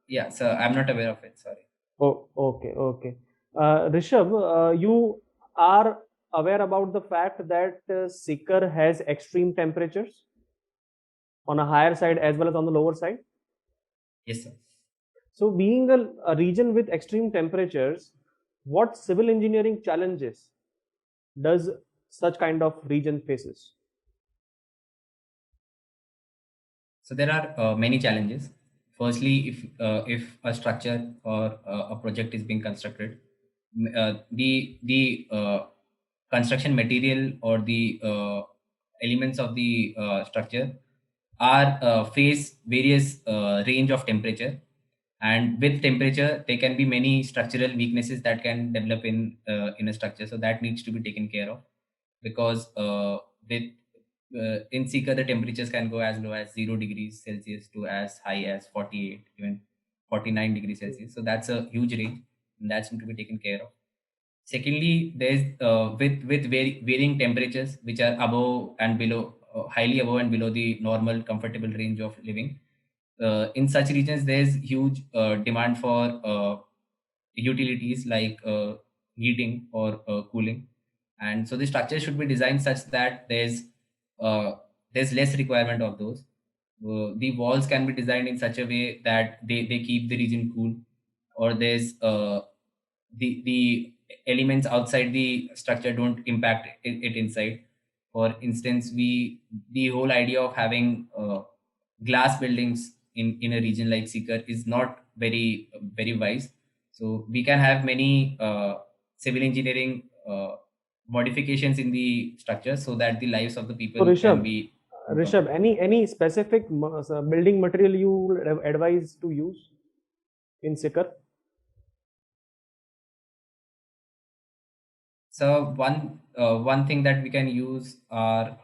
Yeah, so I'm not aware of it. Sorry. Oh, okay, okay. Rishabh, you are aware about the fact that Sikar has extreme temperatures on a higher side as well as on the lower side. Yes, sir. So, being a region with extreme temperatures, what civil engineering challenges does such kind of region faces? So there are many challenges. Firstly, if a structure or a project is being constructed, the construction material or the elements of the structure are face various range of temperature, and with temperature there can be many structural weaknesses that can develop in a structure. So that needs to be taken care of, because with in Sika the temperatures can go as low as 0 degrees Celsius to as high as 48, even 49 degrees Celsius. So that's a huge range, and that's need to be taken care of. Secondly, there's with varying temperatures which are above and below, highly above and below the normal comfortable range of living. In such regions, there's huge demand for utilities like heating or cooling, and so the structure should be designed such that uh, there's less requirement of those. The walls can be designed in such a way that they keep the region cool, or there's the elements outside the structure don't impact it inside. For instance, we the whole idea of having glass buildings in a region like Sikar is not very wise. So we can have many civil engineering modifications in the structure so that the lives of the So, people can Rishabh, be Rishabh, comfortable. any specific building material you would advise to use in Sikar? So one thing that we can use are,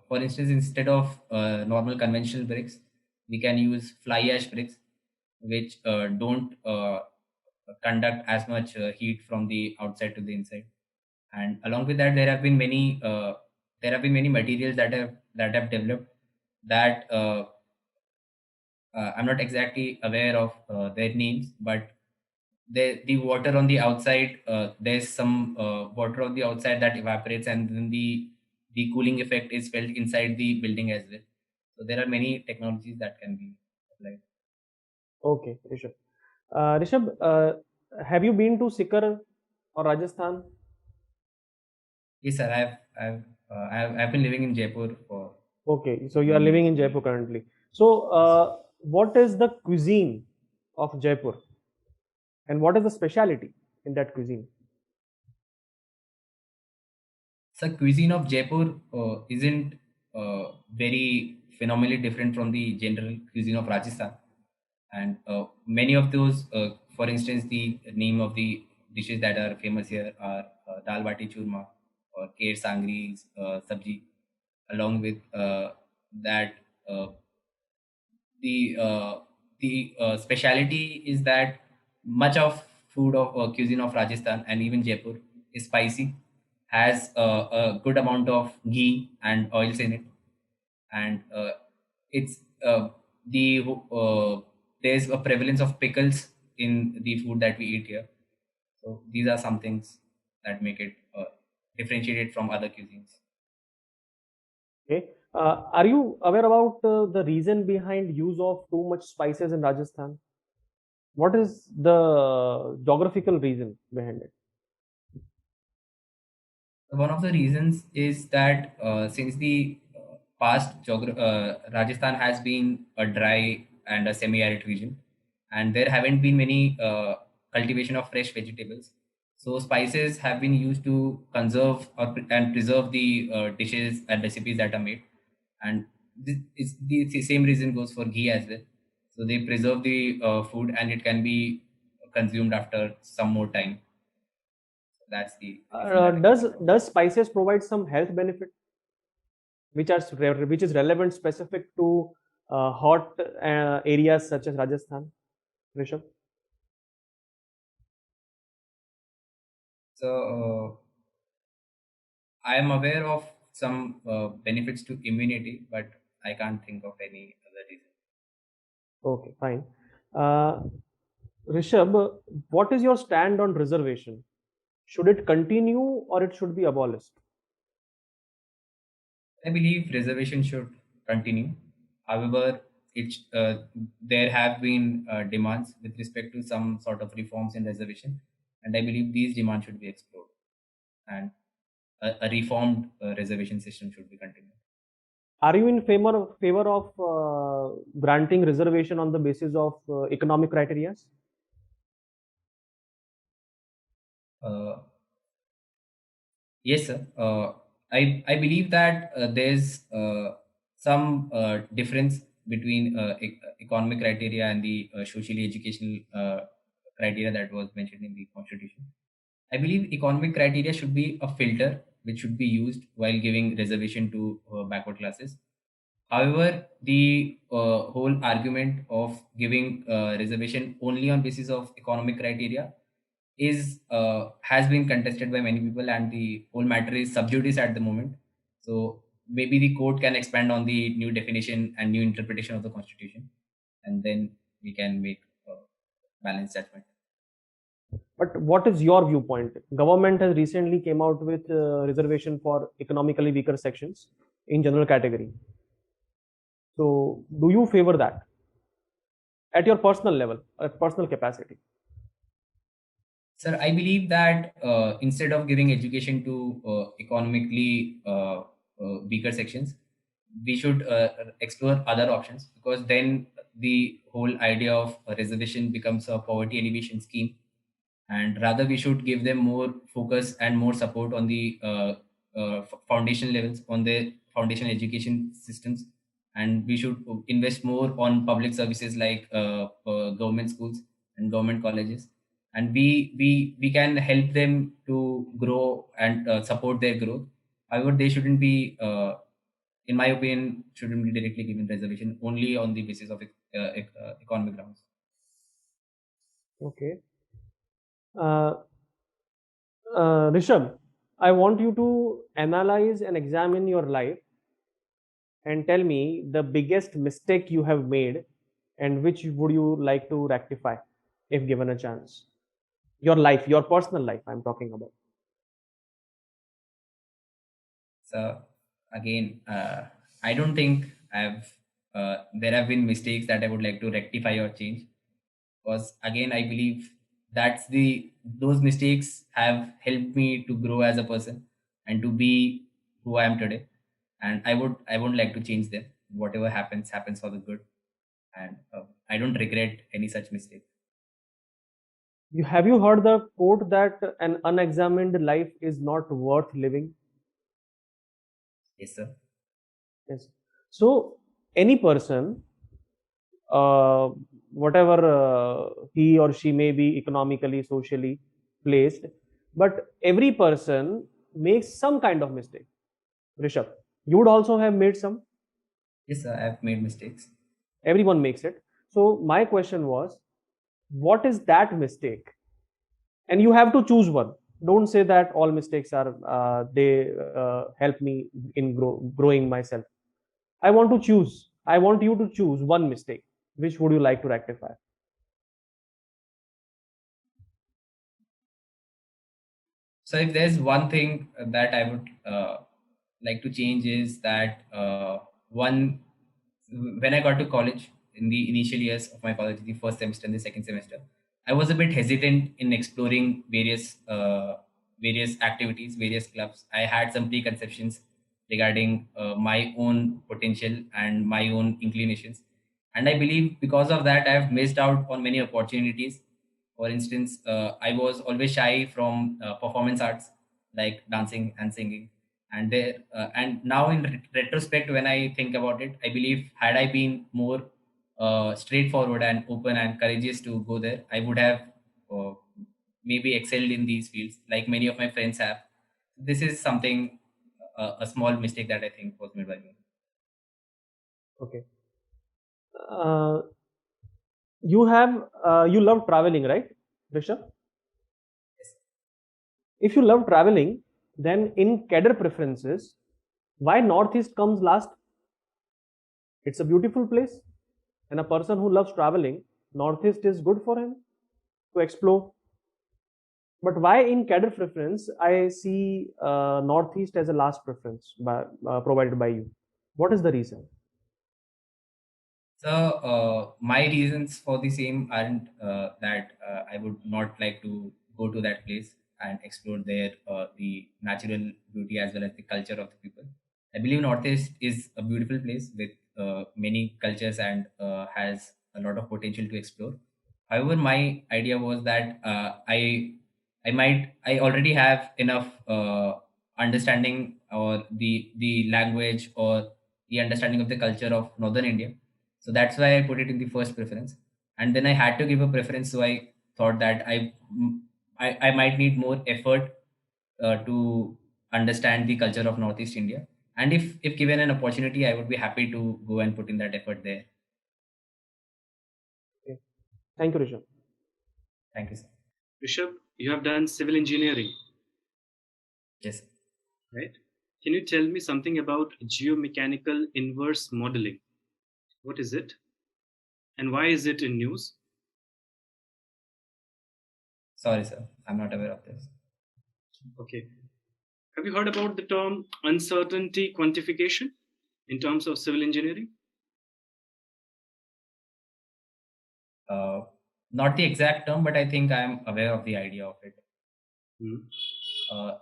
for instance, instead of normal conventional bricks, we can use fly ash bricks, which don't conduct as much heat from the outside to the inside. And along with that, there have been many materials that have developed that I'm not exactly aware of their names, but the water on the outside, there's some water on the outside that evaporates, and then the cooling effect is felt inside the building as well. So there are many technologies that can be applied. Okay, Rishabh. Rishabh, have you been to Sikar or Rajasthan? Yes, sir. I've been living in Jaipur for Okay, so you are many living years. in Jaipur currently. So, Yes, sir. what is the cuisine of Jaipur, and what is the speciality in that cuisine? So cuisine of Jaipur isn't very phenomenally different from the general cuisine of Rajasthan, and many of those, for instance, the name of the dishes that are famous here are dal bati churma or kher sangri sabji. Along with that, uh, the speciality is that much of food of cuisine of Rajasthan and even Jaipur is spicy, has a good amount of ghee and oils in it, and it's there's a prevalence of pickles in the food that we eat here. So these are some things that make it differentiated from other cuisines. Okay, are you aware about the reason behind use of too much spices in Rajasthan? What is the geographical reason behind it? One of the reasons is that since the Rajasthan has been a dry and a semi-arid region, and there haven't been many cultivation of fresh vegetables. So spices have been used to conserve and preserve the dishes and recipes that are made, and this is the same reason goes for ghee as well. So they preserve the food, and it can be consumed after some more time. That's the reason that I can think of. Does spices provide some health benefit which is relevant specific to hot areas such as Rajasthan, Rishabh? So I am aware of some benefits to immunity, but I can't think of any other reason. Okay, fine. Uh, Rishabh, what is your stand on reservation? Should it continue or it should be abolished? I believe reservation should continue. However, there have been demands with respect to some sort of reforms in reservation, and I believe these demands should be explored, and a reformed reservation system should be continued. Are you in favor of granting reservation on the basis of economic criteria? Uh, yes, sir. I believe that there's some difference between economic criteria and the socially educational criteria that was mentioned in the constitution. I believe economic criteria should be a filter which should be used while giving reservation to backward classes. However, the whole argument of giving reservation only on basis of economic criteria is has been contested by many people, and the whole matter is sub judice at the moment. So maybe the court can expand on the new definition and new interpretation of the constitution, and then we can make a balanced judgment. But what is your viewpoint? Government has recently came out with reservation for economically weaker sections in general category. So do you favor that at your personal level, at personal capacity? Sir, I believe that instead of giving education to economically weaker sections, we should explore other options, because then the whole idea of a reservation becomes a poverty alleviation scheme, and rather we should give them more focus and more support on the foundation levels, on the foundation education systems, and we should invest more on public services like government schools and government colleges, and we can help them to grow and support their growth. However, they shouldn't be in my opinion shouldn't be directly given reservation only on the basis of economic grounds. Okay. Uh, Rishabh, I want you to analyze and examine your life and tell me the biggest mistake you have made and which would you like to rectify if given a chance. Your life, your personal life, I'm talking about. So again, I don't think I've there have been mistakes that I would like to rectify or change, because again I believe those mistakes have helped me to grow as a person and to be who I am today, and I wouldn't like to change them. Whatever happens for the good, and I don't regret any such mistake. Have you heard the quote that an unexamined life is not worth living? Yes, sir. Yes. So any person, uh, whatever he or she may be economically, socially placed, but every person makes some kind of mistake. Rishabh, you would also have made some. Yes, sir. I've made mistakes. Everyone makes it. So my question was, what is that mistake? And you have to choose one. Don't say that all mistakes are they help me in growing myself. I want to choose. I want you to choose one mistake. Which would you like to rectify? So if there's one thing that I would like to change is that one when I got to college in the initial years of my college, the first semester and the second semester, I was a bit hesitant in exploring various activities, various clubs. I had some preconceptions regarding my own potential and my own inclinations, and I believe because of that, I've missed out on many opportunities. For instance, I was always shy from performance arts like dancing and singing. And now in retrospect, when I think about it, I believe had I been more straightforward and open and courageous to go there, I would have uh, maybe excelled in these fields like many of my friends have. This is something a small mistake that I think was made by me. Okay. Uh, you love traveling, right, Rishabh? Yes. If you love traveling, then in cadre preferences, why Northeast comes last? It's a beautiful place, and a person who loves traveling, Northeast is good for him to explore. But why in cadre preference I see Northeast as a last preference provided by you? What is the reason? So my reasons for the same aren't that I would not like to go to that place and explore there the natural beauty as well as the culture of the people. I believe Northeast is a beautiful place with many cultures and has a lot of potential to explore. However, my idea was that I already have enough understanding or the language or the understanding of the culture of Northern India, so that's why I put it in the first preference. And then I had to give a preference, so I thought that I might need more effort to understand the culture of Northeast India. And if given an opportunity, I would be happy to go and put in that effort there. Okay. Thank you, Rishabh. Thank you, sir. Rishabh, you have done civil engineering, Yes. right? Can you tell me something about geomechanical inverse modeling? What is it? And why is it in news? Sorry, sir. I'm not aware of this. Okay. Have you heard about the term uncertainty quantification in terms of civil engineering? Uh, Not the exact term, but I think I'm aware of the idea of it. Hmm.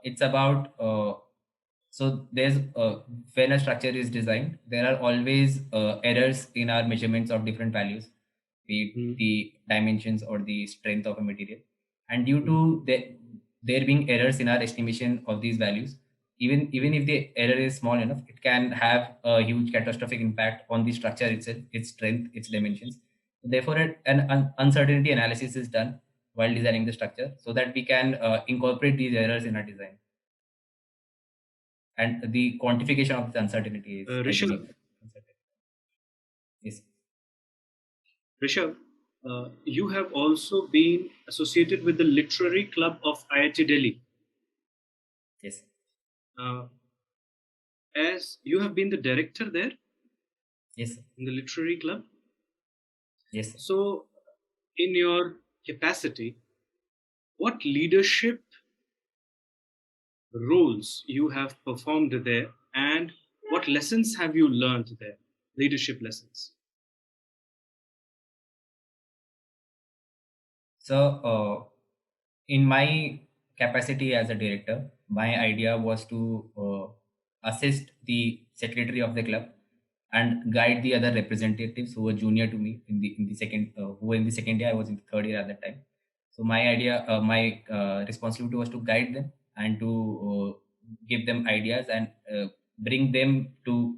It's about so there's when a structure is designed, there are always errors in our measurements of different values, be it Hmm. the dimensions or the strength of a material, and due Hmm. to there being errors in our estimation of these values, even if the error is small enough, it can have a huge catastrophic impact on the structure itself, its strength, its dimensions. Therefore, an uncertainty analysis is done while designing the structure so that we can incorporate these errors in our design. And the quantification of the uncertainty is, I believe, Rishabh, uncertain. Yes. Rishabh, you have also been associated with the Literary Club of IIT Delhi. Yes. Uh, as you have been the director there Yes. in the Literary Club. Yes. So, in your capacity, what leadership roles you have performed there and what lessons have you learned there? Leadership lessons. So, in my capacity as a director, my idea was to assist the secretary of the club and guide the other representatives who were junior to me in the second who were in the second year. I was in the third year at that time. So my responsibility was to guide them and to give them ideas and bring them to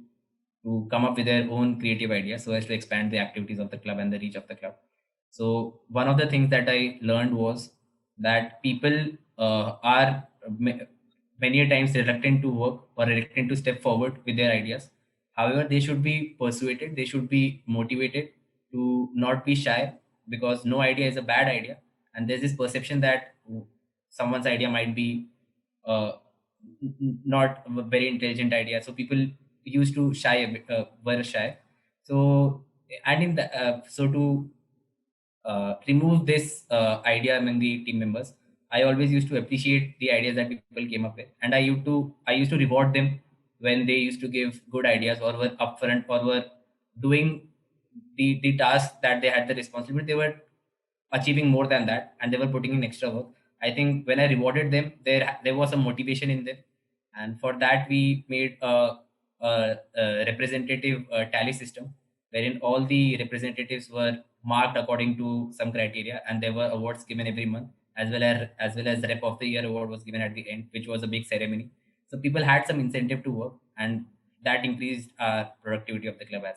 come up with their own creative ideas so as to expand the activities of the club and the reach of the club. So one of the things that I learned was that people are many a times reluctant to work or reluctant to step forward with their ideas. However, they should be persuaded, they should be motivated to not be shy, because no idea is a bad idea. And there's this perception that someone's idea might be uh, not a very intelligent idea. So people used to shy a bit, were shy. So and in the so to remove this idea among the team members, I always used to appreciate the ideas that people came up with, and I used to reward them when they used to give good ideas or were upfront or were doing the task that they had the responsibility. They were achieving more than that, and they were putting in extra work. I think when I rewarded them, there was a motivation in them, and for that we made a representative tally system wherein all the representatives were marked according to some criteria, and there were awards given every month, as well as rep of the year award was given at the end, which was a big ceremony. So people had some incentive to work, and that increased our productivity of the club as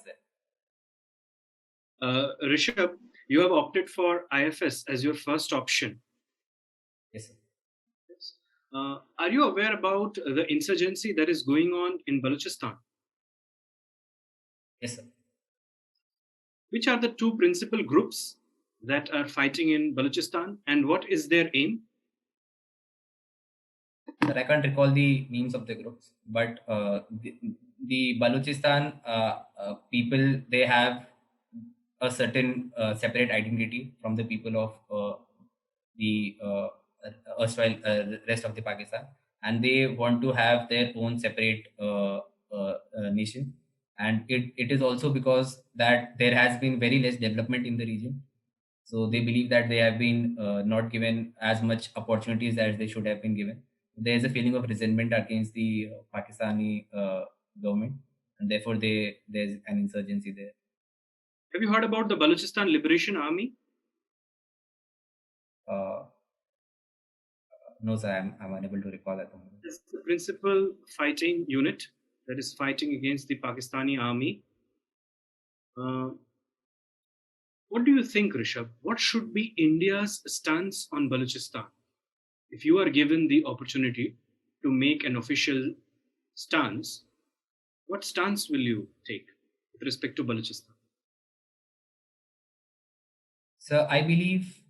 well. Rishabh, you have opted for IFS as your first option. Yes, sir. Yes. Are you aware about the insurgency that is going on in Balochistan? Yes, sir. Which are the two principal groups that are fighting in Balochistan and what is their aim? Sir, I can't recall the names of the groups, but the Balochistan people, they have a certain separate identity from the people of the erstwhile rest of the Pakistan, and they want to have their own separate nation. And it is also because that there has been very less development in the region, so they believe that they have been not given as much opportunities as they should have been given. There is a feeling of resentment against the Pakistani government, and therefore there's an insurgency there. Have you heard about the Balochistan Liberation Army? Uh, no, sir, I'm unable to recall at the moment. It's the principal fighting unit that is fighting against the Pakistani army. What do you think, Rishabh? What should be India's stance on Balochistan? If you are given the opportunity to make an official stance, what stance will you take with respect to Balochistan? So I believe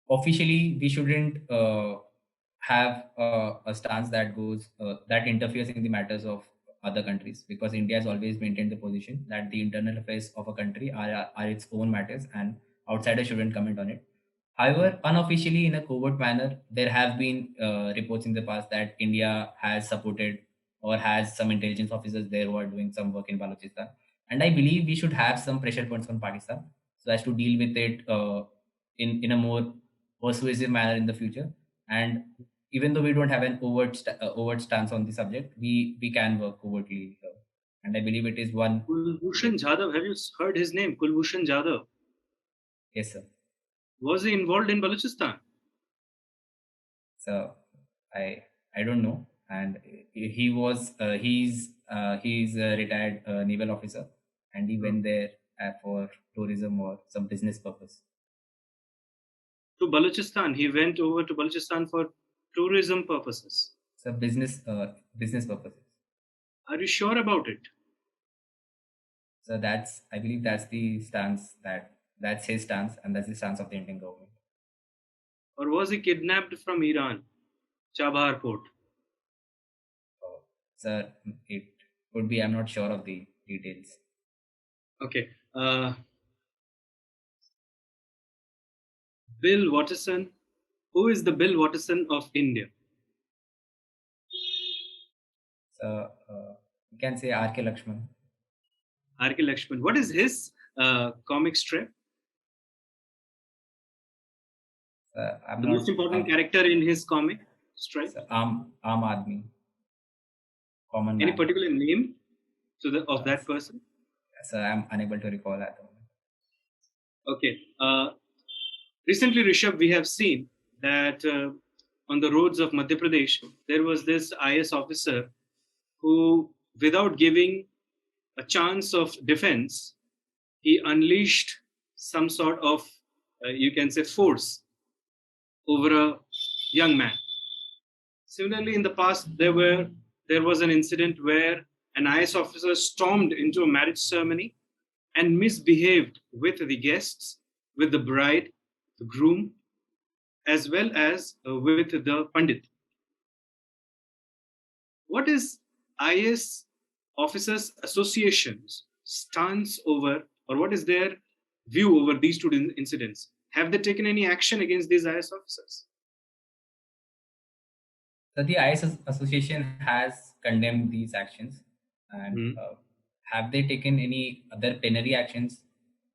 officially we shouldn't have a stance that goes that interferes in the matters of other countries, because India has always maintained the position that the internal affairs of a country are its own matters and outsiders shouldn't comment on it. However, unofficially, in a covert manner, there have been reports in the past that India has supported or has some intelligence officers there who are doing some work in Balochistan. And I believe we should have some pressure points on Pakistan so as to deal with it in a more persuasive manner in the future. And even though we don't have an overt stance on the subject, we can work covertly here. And I believe it is one. Kulbhushan Jadhav, have you heard his name? Kulbhushan Jadhav. Yes, sir. Was he involved in Balochistan? So I don't know, and he was he's a retired naval officer, and he went there for tourism or some business purpose. To Balochistan. He went over to Balochistan for tourism purposes. So business purposes. Are you sure about it? So that's, I believe that's the stance that's his stance, and that's the stance of the Indian government. Or was he kidnapped from Iran? Chabahar port. Sir, it could be. I'm not sure of the details. Okay. Bill Watterson. Who is the Bill Watterson of India? So you can say R.K. Lakshman. R.K. Lakshman. What is his comic strip? I'm The not, most important character in his comic strip? Aam Aadmi. Common Any man. particular name of that person? So I'm unable to recall at the moment. Okay. Recently, Rishabh, we have seen that on the roads of Madhya Pradesh, there was this IS officer who, without giving a chance of defense, he unleashed some sort of, you can say, force over a young man. Similarly, in the past, there was an incident where an IS officer stormed into a marriage ceremony and misbehaved with the guests, with the bride, the groom, as well as with the Pandit. What is IS Officers Association's stance over, or what is their view over these two incidents? Have they taken any action against these IS officers? So the IS Association has condemned these actions, and have they taken any other plenary actions?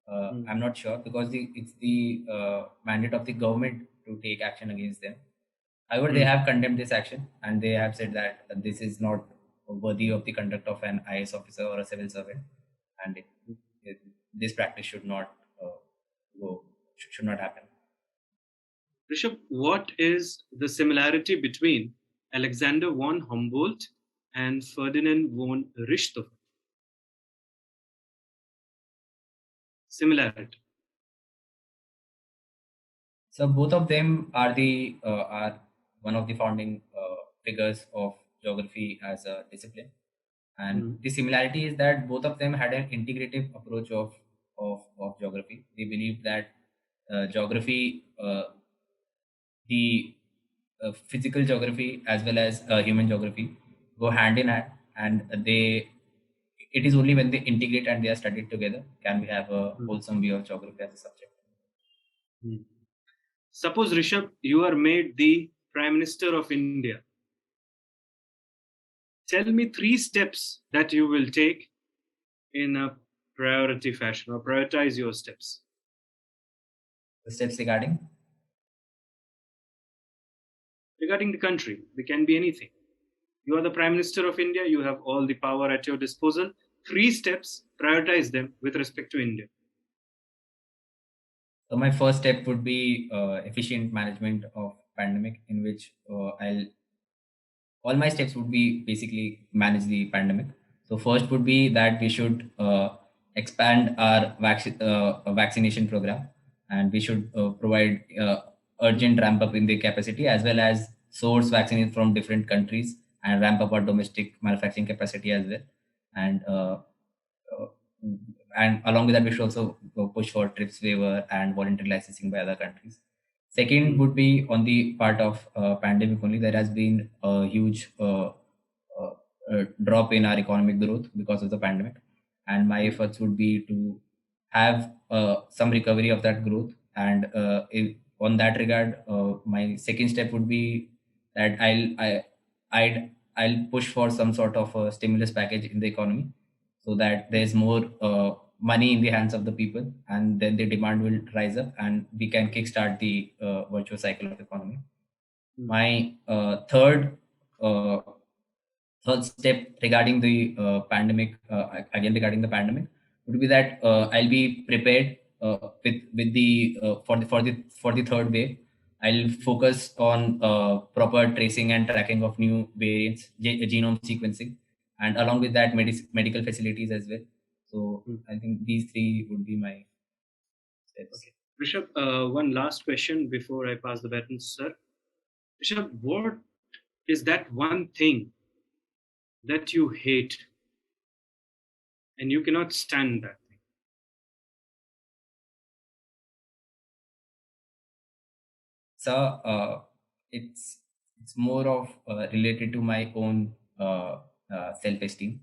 I'm not sure, because it's the mandate of the government to take action against them. However, they have condemned this action, and they have said that this is not worthy of the conduct of an IS officer or a civil servant, and this practice should not should not happen. Rishabh, what is the similarity between Alexander von Humboldt and Ferdinand von Richthofen? Similarity. So both of them are one of the founding figures of geography as a discipline, and the similarity is that both of them had an integrative approach of geography. They believe that geography, the physical geography as well as human geography, go hand in hand, and it is only when they integrate and they are studied together can we have a wholesome view of geography as a subject. Suppose, Rishabh, you are made the Prime Minister of India. Tell me 3 steps that you will take in a priority fashion, or prioritize your steps. The steps regarding. Regarding the country, they can be anything. You are the Prime Minister of India, you have all the power at your disposal. 3 steps, prioritize them with respect to India. So my first step would be efficient management of pandemic, in which all my steps would be basically manage the pandemic. So first would be that we should expand our vaccination program, and we should provide urgent ramp up in the capacity, as well as source vaccines from different countries and ramp up our domestic manufacturing capacity as well. And uh, and along with that, we should also push for TRIPS waiver and voluntary licensing by other countries. Second would be on the part of pandemic only. There has been a huge drop in our economic growth because of the pandemic, and my efforts would be to have some recovery of that growth. And on that regard, my second step would be that I'll push for some sort of a stimulus package in the economy, so that there's more money in the hands of the people, and then the demand will rise up and we can kickstart the virtuous cycle of economy. My uh, third step regarding the pandemic, again regarding the pandemic, would be that I'll be prepared with the for the third wave. I'll focus on proper tracing and tracking of new variants, genome sequencing, and along with that, medical facilities as well. So I think these three would be my steps. Okay. Rishabh, one last question before I pass the baton, sir. Rishabh, what is that one thing that you hate and you cannot stand that thing? So it's more of related to my own self-esteem,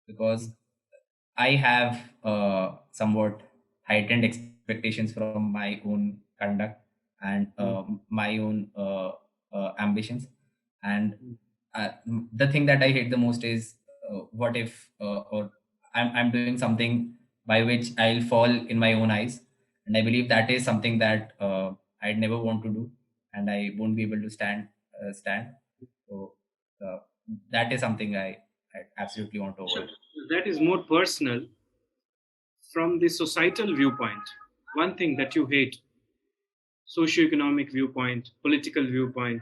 because I have somewhat heightened expectations from my own conduct and my own ambitions. And the thing that I hate the most is what if or I'm doing something by which I'll fall in my own eyes. And I believe that is something that I'd never want to do, and I won't be able to stand. So uh, that is something I absolutely want to avoid. Rishabh, that is more personal from the societal viewpoint. One thing that you hate, socioeconomic viewpoint, political viewpoint.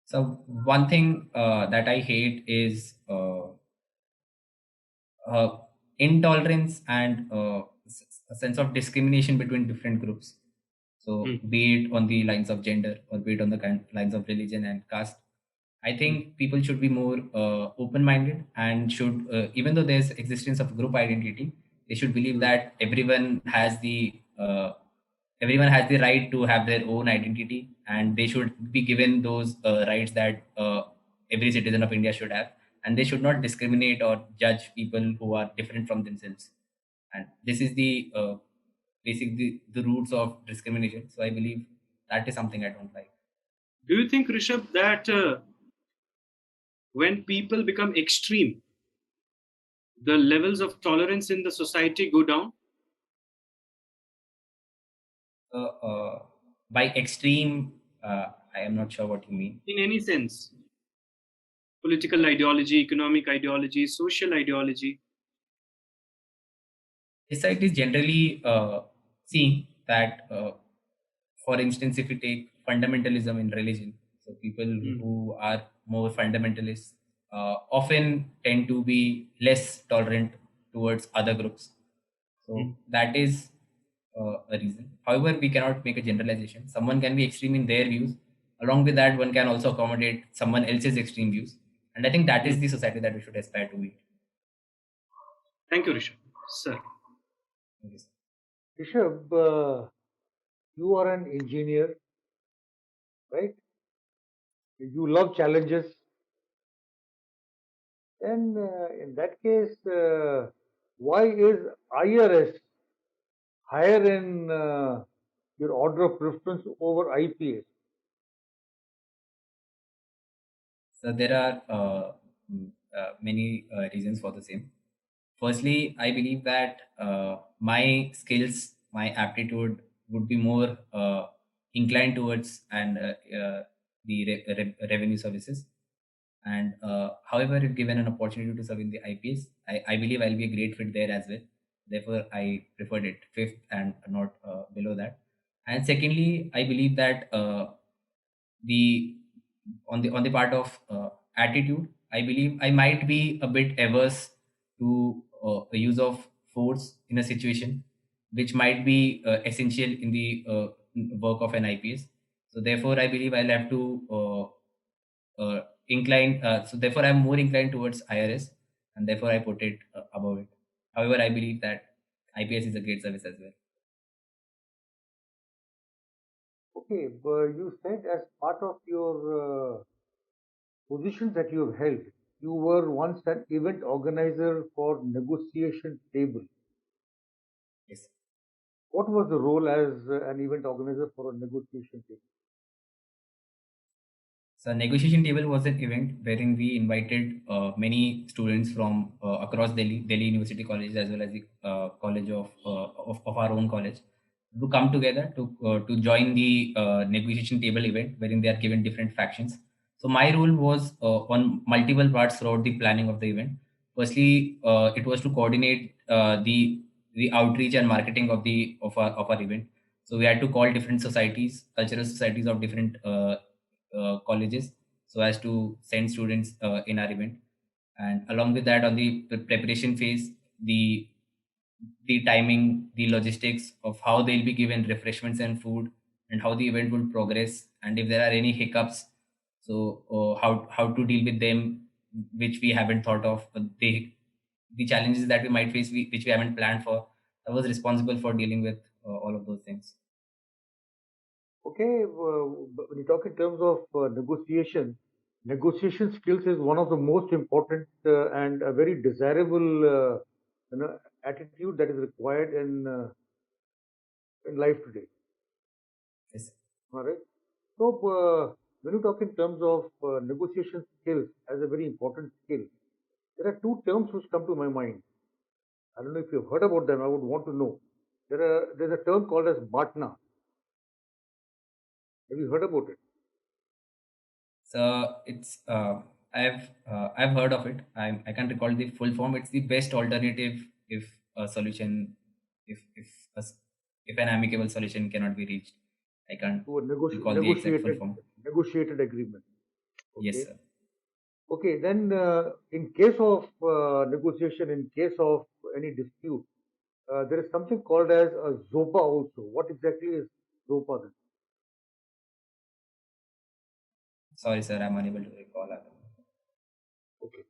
So one thing that I hate is intolerance and a sense of discrimination between different groups. So be it on the lines of gender or be it on the lines of religion and caste, I think people should be more open-minded, and should, even though there's existence of group identity, they should believe that everyone has the right to have their own identity, and they should be given those rights that every citizen of India should have, and they should not discriminate or judge people who are different from themselves. And this is the basically the roots of discrimination. So I believe that is something I don't like. Do you think, Rishabh, that when people become extreme, the levels of tolerance in the society go down? By extreme, I am not sure what you mean. In any sense, political ideology, economic ideology, social ideology. Society is generally seeing that, for instance, if you take fundamentalism in religion, so people who are more fundamentalists often tend to be less tolerant towards other groups. So that is a reason. However, we cannot make a generalization. Someone can be extreme in their views. Along with that, one can also accommodate someone else's extreme views. And I think that is the society that we should aspire to be. Thank you, Rishabh. Sir. Thank you, sir. Rishabh, you are an engineer, right? You love challenges. And in that case, why is IRS higher in your order of preference over IPS? So there are many reasons for the same. Firstly, I believe that my skills, my aptitude would be more inclined towards and the revenue services. And however, if given an opportunity to serve in the IPS, I believe I'll be a great fit there as well. Therefore, I preferred it fifth and not below that. And secondly, I believe that the on the part of attitude, I believe I might be a bit averse to the use of force in a situation which might be essential in the work of an IPS. So therefore, I believe I'll have to incline. So therefore, I'm more inclined towards IRS, and therefore I put it above it. However, I believe that IPS is a great service as well. Okay, but you said as part of your positions that you have held, you were once an event organizer for negotiation table. Yes. What was the role as an event organizer for a negotiation table? So negotiation table was an event wherein we invited many students from across Delhi University College as well as the college of our own college to come together to join the negotiation table event wherein they are given different factions. So my role was on multiple parts throughout the planning of the event. Firstly, it was to coordinate the outreach and marketing of our event. So we had to call different societies, cultural societies of different colleges, so as to send students in our event. And along with that, on the preparation phase, the timing, the logistics of how they'll be given refreshments and food, and how the event will progress, and if there are any hiccups, so how to deal with them, which we haven't thought of, the challenges that we might face, which we haven't planned for. I was responsible for dealing with all of those things. Okay, but when you talk in terms of negotiation skills is one of the most important and a very desirable attitude that is required in life today. Yes. All right. So, when you talk in terms of negotiation skills as a very important skill, there are two terms which come to my mind. I don't know if you've heard about them. I would want to know. There's a term called as BATNA. Have you heard about it? So it's I've heard of it. I can't recall the full form. It's the best alternative if a solution, if a s if an amicable solution cannot be reached. I can't To a recall the exact full form. negotiated agreement. Yes, Okay. sir. Okay. Then, in case of negotiation, in case of any dispute, there is something called as a ZOPA also. What exactly is ZOPA then? Sorry, sir. I'm unable to recall. Okay.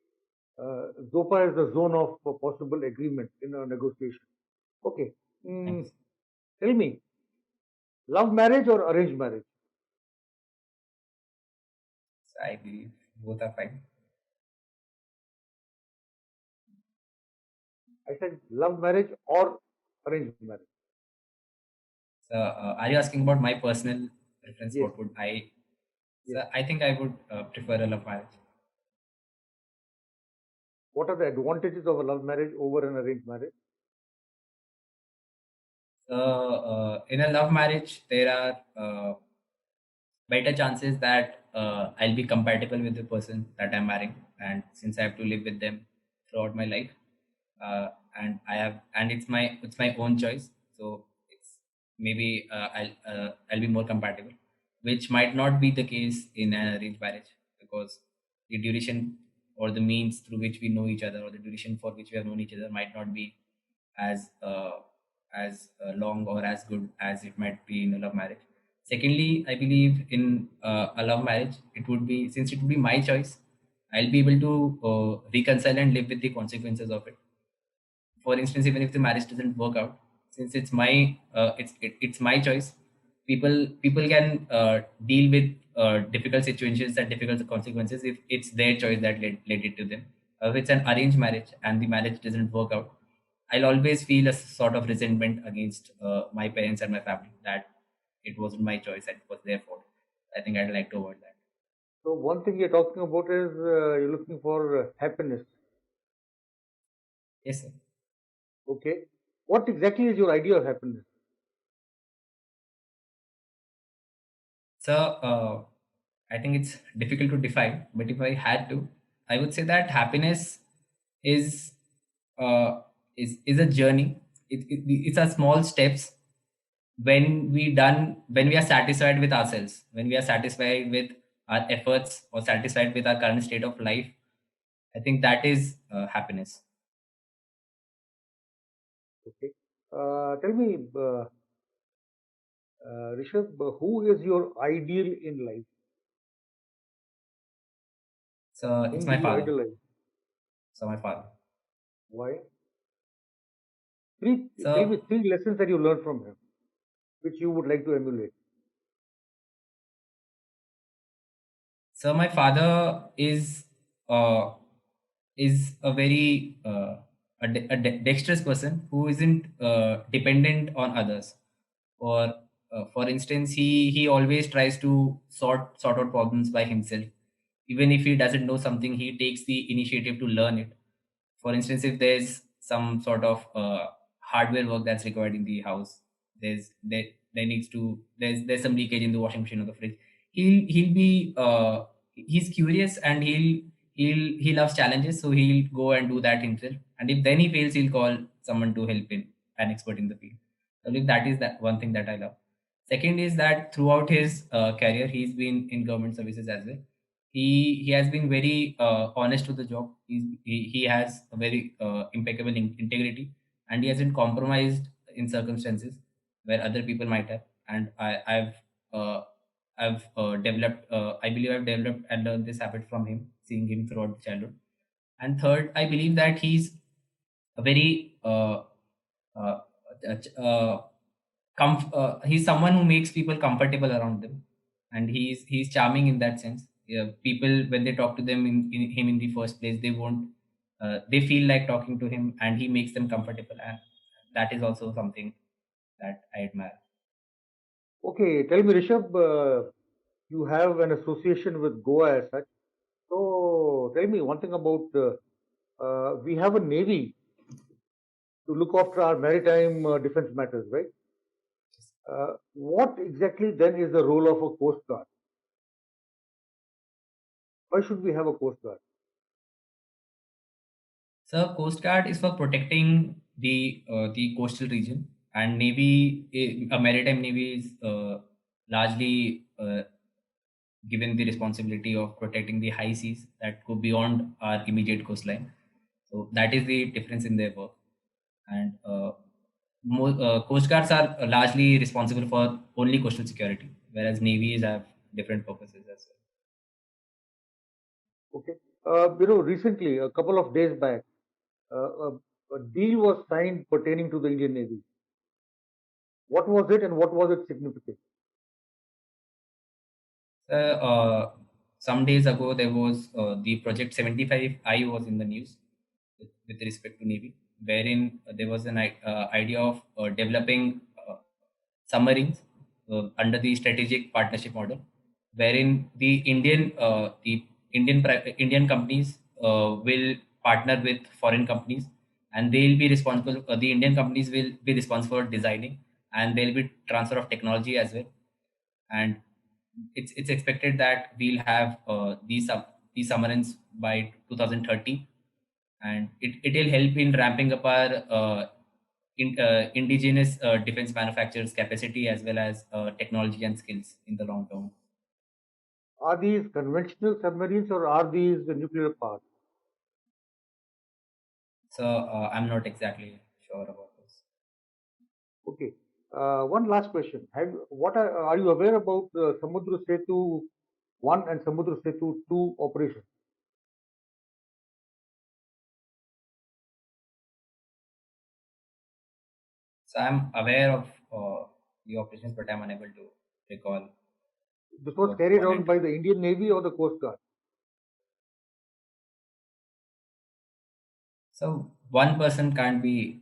ZOPA is the zone of possible agreement in a negotiation. Okay. Thanks. Tell me, love marriage or arranged marriage? So I believe both are fine. I said love marriage or arranged marriage. So are you asking about my personal preference? Yes. What would I? Yes. So I think I would prefer a love marriage. What are the advantages of a love marriage over an arranged marriage? So in a love marriage, there are better chances that I'll be compatible with the person that I'm marrying, and since I have to live with them throughout my life, and it's my own choice, so it's maybe I'll be more compatible, which might not be the case in an arranged marriage, because the duration or the means through which we know each other, or the duration for which we have known each other, might not be as long or as good as it might be in a love marriage. Secondly, I believe in a love marriage, since it would be my choice, I'll be able to reconcile and live with the consequences of it. For instance, even if the marriage doesn't work out, since it's my choice, people can deal with difficult situations and difficult consequences if it's their choice that led it to them. If it's an arranged marriage and the marriage doesn't work out, I'll always feel a sort of resentment against my parents and my family, that it wasn't my choice, it was their fault. I think I'd like to avoid that. So one thing you're talking about is you're looking for happiness. Yes, sir. Okay. What exactly is your idea of happiness? So I think it's difficult to define, but if I had to, I would say that happiness is is a journey. It's a small steps when we are satisfied with ourselves, when we are satisfied with our efforts or satisfied with our current state of life. I think that is happiness. Okay. Tell me, Rishabh, who is your ideal in life? So it's Whom do my you father. idolize? So my father. Why? Tell me So three lessons that you learned from him, which you would like to emulate. So my father uh, is a very dexterous person who isn't dependent on others. Or for instance, he always tries to sort out problems by himself. Even if he doesn't know something, he takes the initiative to learn it. For instance, if there's some sort of hardware work that's required in the house, there needs to there's some leakage in the washing machine or the fridge. He'll be he's curious, and he loves challenges, so he'll go and do that himself. And if then he fails, he'll call someone to help him, an expert in the field. So I believe that is that one thing that I love. Second is that throughout his career, he's been in government services as well. He has been very honest with the job. He has a very impeccable integrity, and he hasn't compromised in circumstances where other people might have. And uh, I've developed, I believe I've developed and learned this habit from him, seeing him throughout childhood. And third, I believe that he's a very uh, he's someone who makes people comfortable around them, and he's charming in that sense. Yeah, people, when they talk to in him in the first place, they won't they feel like talking to him, and he makes them comfortable, and that is also something that I admire. Okay, tell me, Rishabh, you have an association with Goa as such. So tell me one thing about we have a navy to look after our maritime defense matters, right? What exactly then is the role of a coast guard? Why should we have a coast guard? So Coast Guard is for protecting the coastal region, and Navy, a maritime navy is largely given the responsibility of protecting the high seas that go beyond our immediate coastline. So that is the difference in their work. And Coast Guards are largely responsible for only coastal security, whereas navies have different purposes as well. Okay, recently, a couple of days back, a, a deal was signed pertaining to the Indian Navy. What was it, and what was its significance? Some days ago, there was the Project 75I was in the news with respect to Navy, wherein there was an idea of developing submarines under the strategic partnership model, wherein the Indian companies will partner with foreign companies, and they'll be responsible. The Indian companies will be responsible for designing, and there'll be transfer of technology as well. And it's expected that we'll have these submarines by 2030, and it'll help in ramping up our indigenous defense manufacturers capacity, as well as technology and skills in the long term. Are these conventional submarines or are these the nuclear powered? So I'm not exactly sure about this. Okay. One last question. Are you aware about Samudra Setu 1 and Samudra Setu 2 operations? So I'm aware of the operations, but I'm unable to recall This was what carried one out and by two. the Indian Navy or the Coast Guard? So one person can't be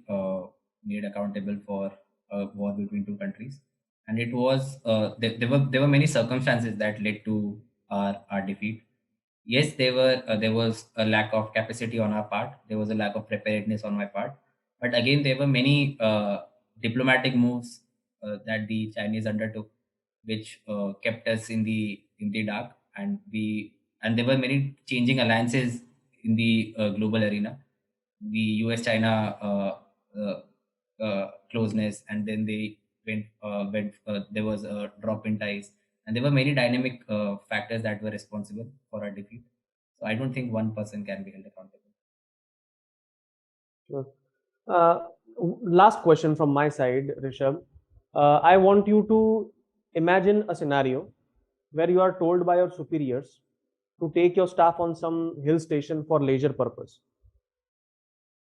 made accountable for a war between two countries. and it was there were many circumstances that led to our defeat. Yes, there was a lack of capacity on our part. There was a lack of preparedness on my part. But again, there were many diplomatic moves that the Chinese undertook, which kept us in the dark, and there were many changing alliances in the global arena. The U.S. China closeness, and then they went. There was a drop in ties, and there were many dynamic factors that were responsible for our defeat. So I don't think one person can be held accountable. Sure. Last question from my side, Rishabh. I want you to imagine a scenario where you are told by your superiors to take your staff on some hill station for leisure purpose.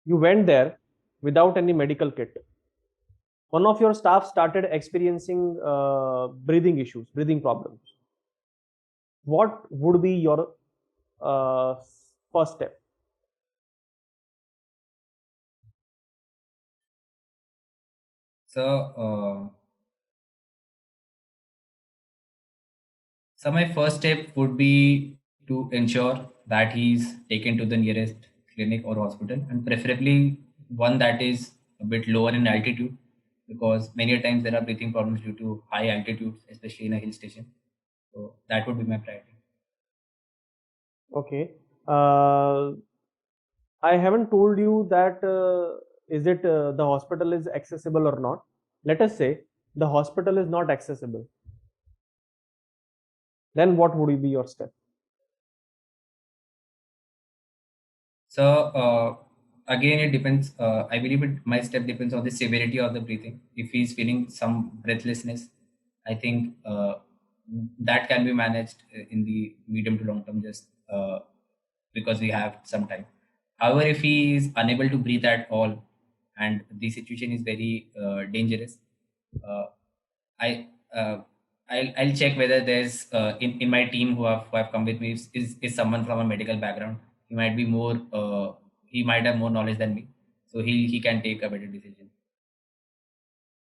You went there without any medical kit. One of your staff started experiencing breathing issues, breathing problems. What would be your first step? So, so my first step would be to ensure that he's taken to the nearest clinic or hospital, and preferably one that is a bit lower in altitude, because many a times there are breathing problems due to high altitudes, especially in a hill station. So that would be my priority. Okay. I haven't told you that is it the hospital is accessible or not. Let us say the hospital is not accessible. Then what would be your step? So again, it depends. I believe my step depends on the severity of the breathing. If he's feeling some breathlessness, I think that can be managed in the medium to long term, just because we have some time. However, if he is unable to breathe at all, and the situation is very dangerous, uh, I I'll check whether there's in my team who have come with me is someone from a medical background. He might be more he might have more knowledge than me, so he can take a better decision.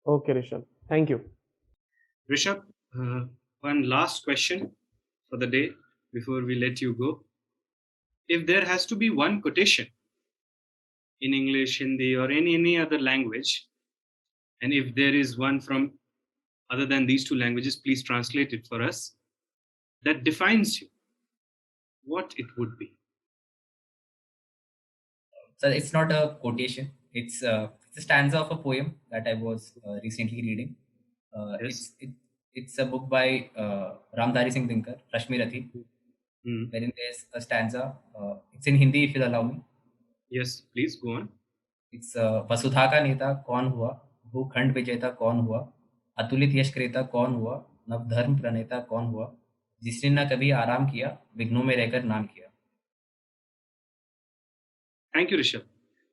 Okay, Rishabh. Thank you. Rishabh, one last question for the day before we let you go. If there has to be one quotation in English, Hindi, or any other language, and if there is one from other than these two languages, please translate it for us, that defines you, what it would be. So it's not a quotation. It's a stanza of a poem that I was recently reading. Yes. It's a book by Ramdhari Singh Dinkar, Rashmi Rathi, Hmm. wherein there's a stanza. It's in Hindi, if you'll allow me. Yes, please go on. It's वसुधा का नेता कौन हुआ, भूखंड विजेता कौन हुआ, अतुलित यश क्रेता कौन हुआ, नवधर्म प्रणेता कौन हुआ, जिसने न कभी आराम किया, विघ्नों में रहकर नाम किया. Thank you, Rishabh.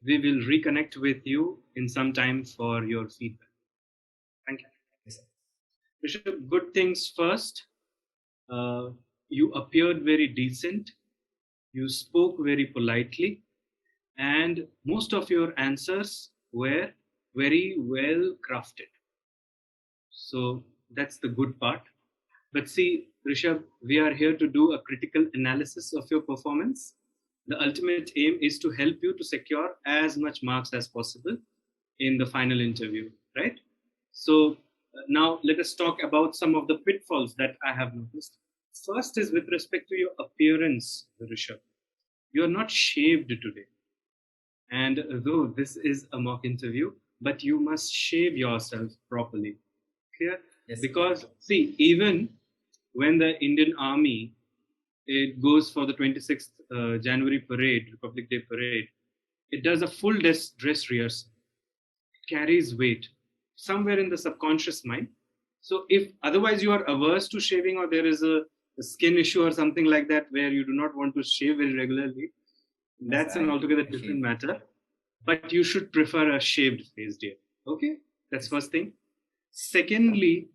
We will reconnect with you in some time for your feedback. Thank you. Yes, sir. Rishabh, good things first. Uh, you appeared very decent. You spoke very politely. And most of your answers were very well crafted. So that's the good part. But see, Rishabh, we are here to do a critical analysis of your performance. The ultimate aim is to help you to secure as much marks as possible in the final interview, right? So now let us talk about some of the pitfalls that I have noticed. First is with respect to your appearance, Rishabh. You are not shaved today. And though this is a mock interview, but you must shave yourself properly. Clear? Yes, sir. Because see, even when the Indian Army it goes for the 26th January parade, Republic Day parade, it does a full dress rehearsal. It carries weight somewhere in the subconscious mind. So if otherwise you are averse to shaving, or there is a skin issue or something like that where you do not want to shave very regularly, No, sir, that's an I altogether shave. different matter. But you should prefer a shaved face, dear. Okay, that's Yes. first thing. Secondly,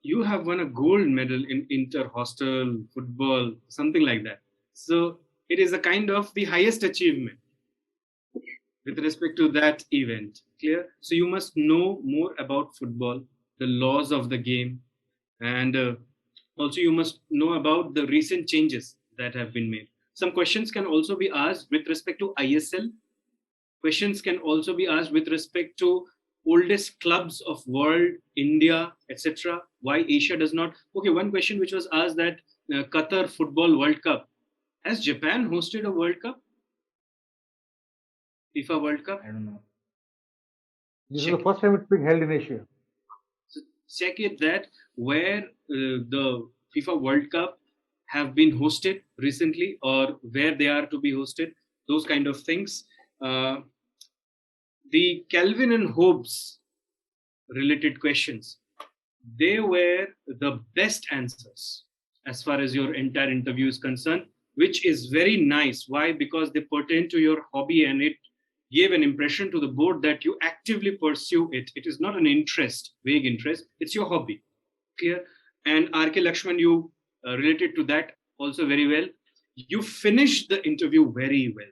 you have won a gold medal in inter-hostel football, something like that. So it is a kind of the highest achievement with respect to that event. Clear? So you must know more about football. the laws of the game, and also you must know about the recent changes that have been made. Some questions can also be asked with respect to ISL. Questions can also be asked with respect to oldest clubs of world, India, etc. Why Asia does not? Okay, one question which was asked that Qatar Football World Cup. Has Japan hosted a World Cup? FIFA World Cup? I don't know. This is Check the it. first time it's being held in Asia. So check it that where the FIFA World Cup have been hosted recently or where they are to be hosted, those kind of things. Uh, the Calvin and Hobbes related questions, they were the best answers as far as your entire interview is concerned, which is very nice. Why? Because they pertain to your hobby and it gave an impression to the board that you actively pursue it. It is not an interest, vague interest, it's your hobby. Clear? And RK Lakshman, you related to that also very well. You finished the interview very well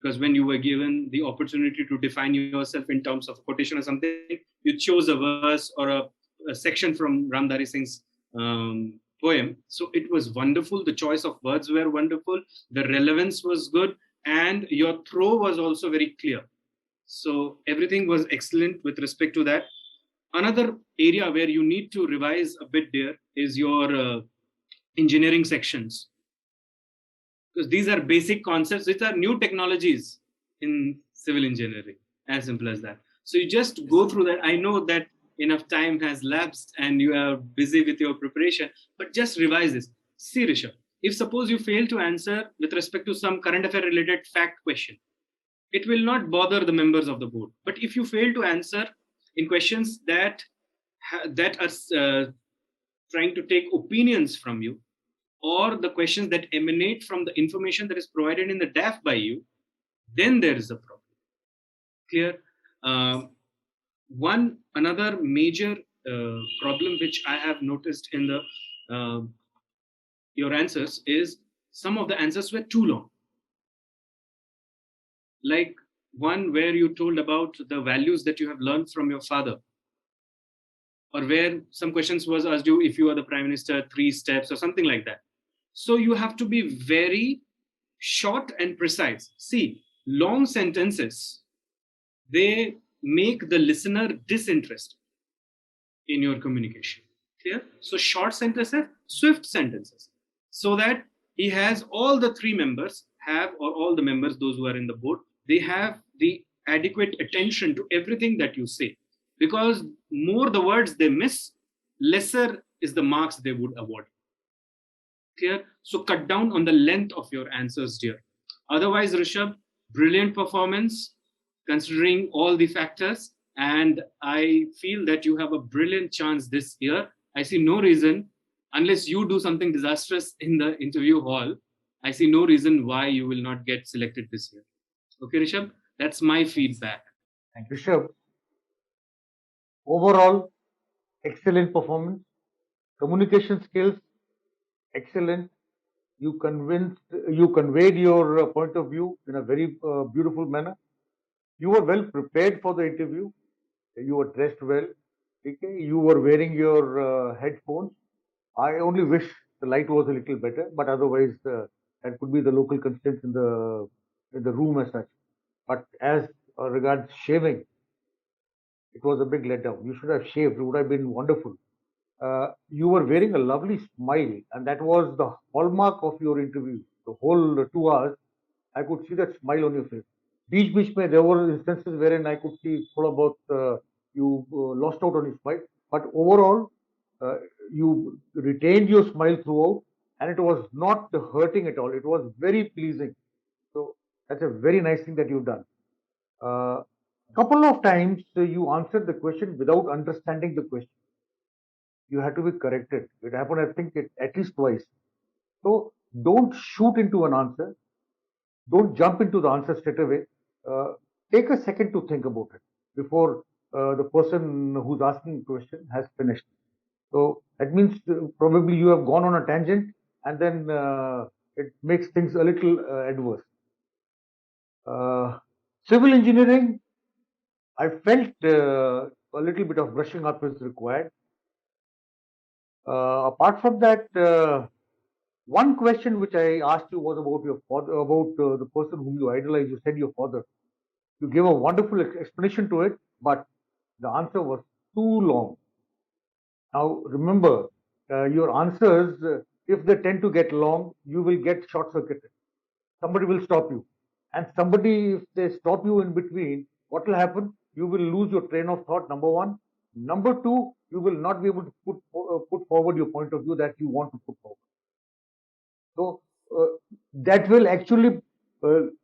because when you were given the opportunity to define yourself in terms of quotation or something, you chose a verse or a section from Ramdhari Singh's poem. So it was wonderful. The choice of words were wonderful. The relevance was good. And your throw was also very clear. So everything was excellent with respect to that. Another area where you need to revise a bit there is your engineering sections, because these are basic concepts which are new technologies in civil engineering, as simple as that. So you just go through that. I know that enough time has lapsed and you are busy with your preparation, but just revise this. See, Rishabh, if suppose you fail to answer with respect to some current affair related fact question, it will not bother the members of the board. But if you fail to answer in questions that are trying to take opinions from you, or the questions that emanate from the information that is provided in the DAF by you, then there is a problem. Clear? One another major problem which I have noticed in the your answers is some of the answers were too long. Like one where you told about the values that you have learned from your father, or where some questions was asked you if you are the prime minister, 3 steps or something like that. So you have to be very short and precise. See, long sentences, they make the listener disinterested in your communication. Clear? So short sentences, swift sentences, so that he has all the 3 members have, or all the members, those who are in the board, they have the adequate attention to everything that you say. Because more the words they miss, lesser is the marks they would award. Clear? So cut down on the length of your answers, dear. Otherwise, Rishabh, brilliant performance considering all the factors. And I feel that you have a brilliant chance this year. I see no reason, unless you do something disastrous in the interview hall, I see no reason why you will not get selected this year. Okay, Rishabh? That's my feedback. Thank you. Rishabh, overall, excellent performance. Communication skills, excellent. You conveyed your point of view in a very beautiful manner. You were well prepared for the interview. You were dressed well. Okay? You were wearing your headphones. I only wish the light was a little better, but otherwise, that could be the local constraints in the room as such. But as regards shaving, it was a big letdown. You should have shaved. It would have been wonderful. You were wearing a lovely smile, and that was the hallmark of your interview. The whole 2 hours, I could see that smile on your face. Beach mein, there were instances wherein I could see all about you lost out on your smile, but overall, uh, you retained your smile throughout, and it was not hurting at all. It was very pleasing. So that's a very nice thing that you've done. Couple of times you answered the question without understanding the question. You had to be corrected. It happened, I think, at least twice. So don't shoot into an answer. Don't jump into the answer straight away. Uh, Take a second to think about it before the person who's asking the question has finished. So that means probably you have gone on a tangent, and then it makes things a little adverse. Civil engineering, I felt a little bit of brushing up is required. Apart from that, one question which I asked you was about your father, about the person whom you idolize. You said your father. You gave a wonderful explanation to it, but the answer was too long. Now remember, your answers, if they tend to get long, you will get short-circuited. Somebody will stop you, and somebody, if they stop you in between, what will happen? You will lose your train of thought. Number one. Number two, you will not be able to put forward your point of view that you want to put forward. So that will actually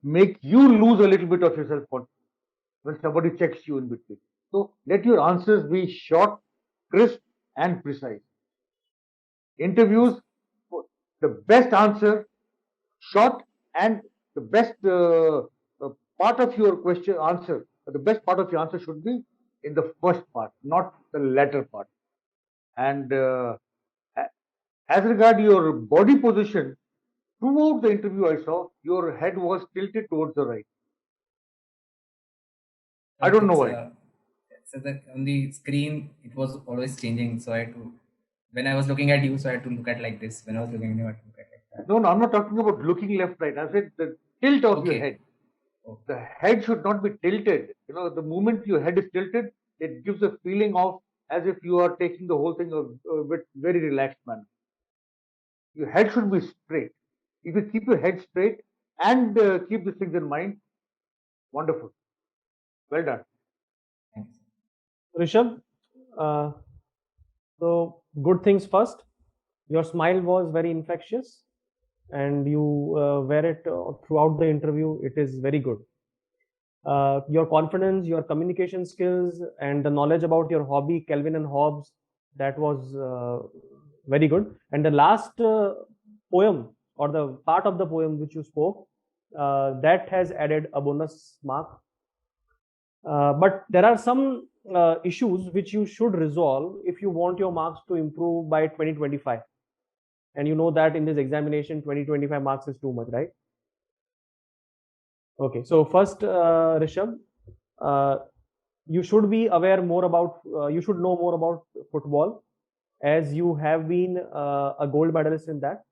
make you lose a little bit of your self-confidence when somebody checks you in between. So let your answers be short, crisp, and precise. Interviews, the best answer, short, and the best part of your question answer, the best part of your answer should be in the first part, not the latter part. And as regard your body position, throughout the interview I saw your head was tilted towards the right. I don't know why. So that on the screen it was always changing. So I had to, when I was looking at you, so I had to look at like this. When I was looking at you, I had to look at like that. No, I'm not talking about looking left, right. I said the tilt of your Okay. head. Okay. The head should not be tilted. You know, the moment your head is tilted, it gives a feeling of as if you are taking the whole thing with very relaxed manner. Your head should be straight. If you keep your head straight and keep these things in mind, wonderful. Well done. Thanks. Rishabh, uh, so good things first. Your smile was very infectious, and you wear it throughout the interview. It is very good. Your confidence, your communication skills, and the knowledge about your hobby, Kelvin and Hobbes, that was very good. And the last poem or the part of the poem which you spoke, that has added a bonus mark. But there are some issues which you should resolve if you want your marks to improve by 2025. And you know that in this examination, 2025 marks is too much, right? Okay, so first, Rishabh, you should be aware more about, you should know more about football, as you have been a gold medalist in that.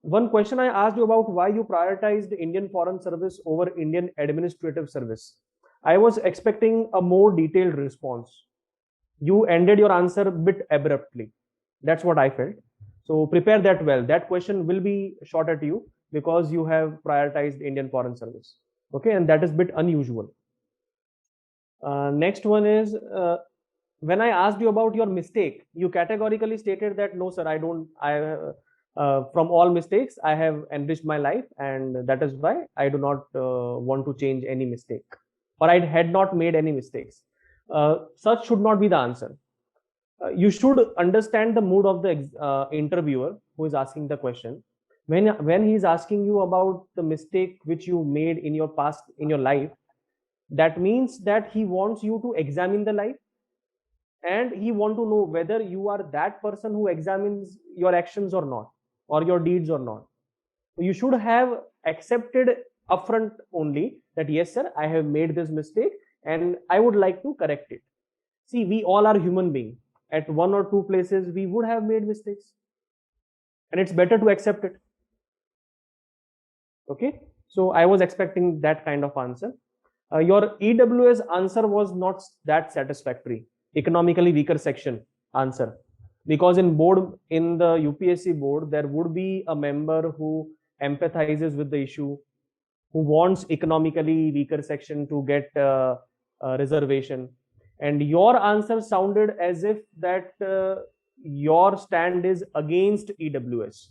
One question I asked you about why you prioritized Indian Foreign Service over Indian Administrative Service. I was expecting a more detailed response. You ended your answer a bit abruptly. That's what I felt. So prepare that well. That question will be shot at you because you have prioritized Indian Foreign Service. Okay, and that is a bit unusual. Next one is, when I asked you about your mistake, you categorically stated that no, sir, I don't. From all mistakes, I have enriched my life, and that is why I do not want to change any mistake, or I had not made any mistakes. Such should not be the answer. You should understand the mood of the interviewer who is asking the question. When he is asking you about the mistake which you made in your past, in your life, that means that he wants you to examine the life, and he want to know whether you are that person who examines your actions or not, or your deeds or not. So you should have accepted upfront only that yes, sir, I have made this mistake and I would like to correct it. See, we all are human beings. At one or two places we would have made mistakes, and it's better to accept it. Okay, so I was expecting that kind of answer. Your EWS answer was not that satisfactory. Economically weaker section answer, because in the UPSC board there would be a member who empathizes with the issue, who wants economically weaker section to get a reservation, and your answer sounded as if that your stand is against EWS.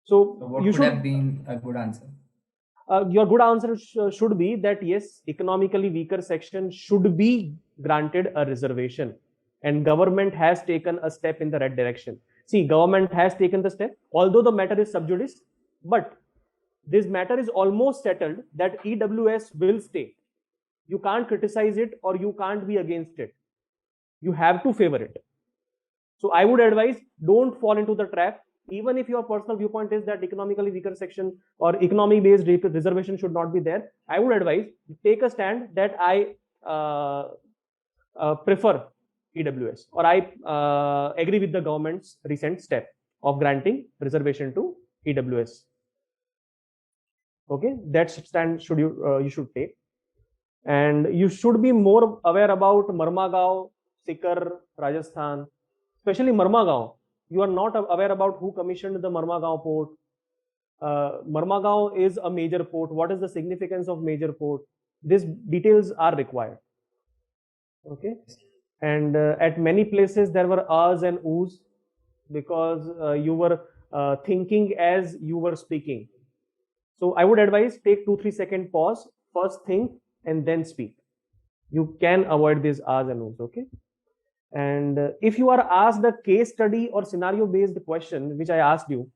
So what you would should have been a good answer? Your good answer should be that yes, economically weaker section should be granted a reservation, and government has taken a step in the right direction. See, government has taken the step, although the matter is sub judice, but this matter is almost settled that EWS will stay. You can't criticize it or you can't be against it. You have to favor it. So I would advise, don't fall into the trap even if your personal viewpoint is that economically weaker section or economy based reservation should not be there, I would advise take a stand that I prefer EWS, or I agree with the government's recent step of granting reservation to EWS. Okay, that stand should you should take, and you should be more aware about Marmagaon, Sikar, Rajasthan, especially Marmagaon. You are not aware about who commissioned the Marmagaon port. Marmagaon is a major port. What is the significance of major port? These details are required. Okay, and at many places there were ahs and oohs because you were thinking as you were speaking. So I would advise take 2-3 second pause, first think and then speak. You can avoid these ahs and oohs. Okay. And if you are asked a case study or scenario based question, which I asked you,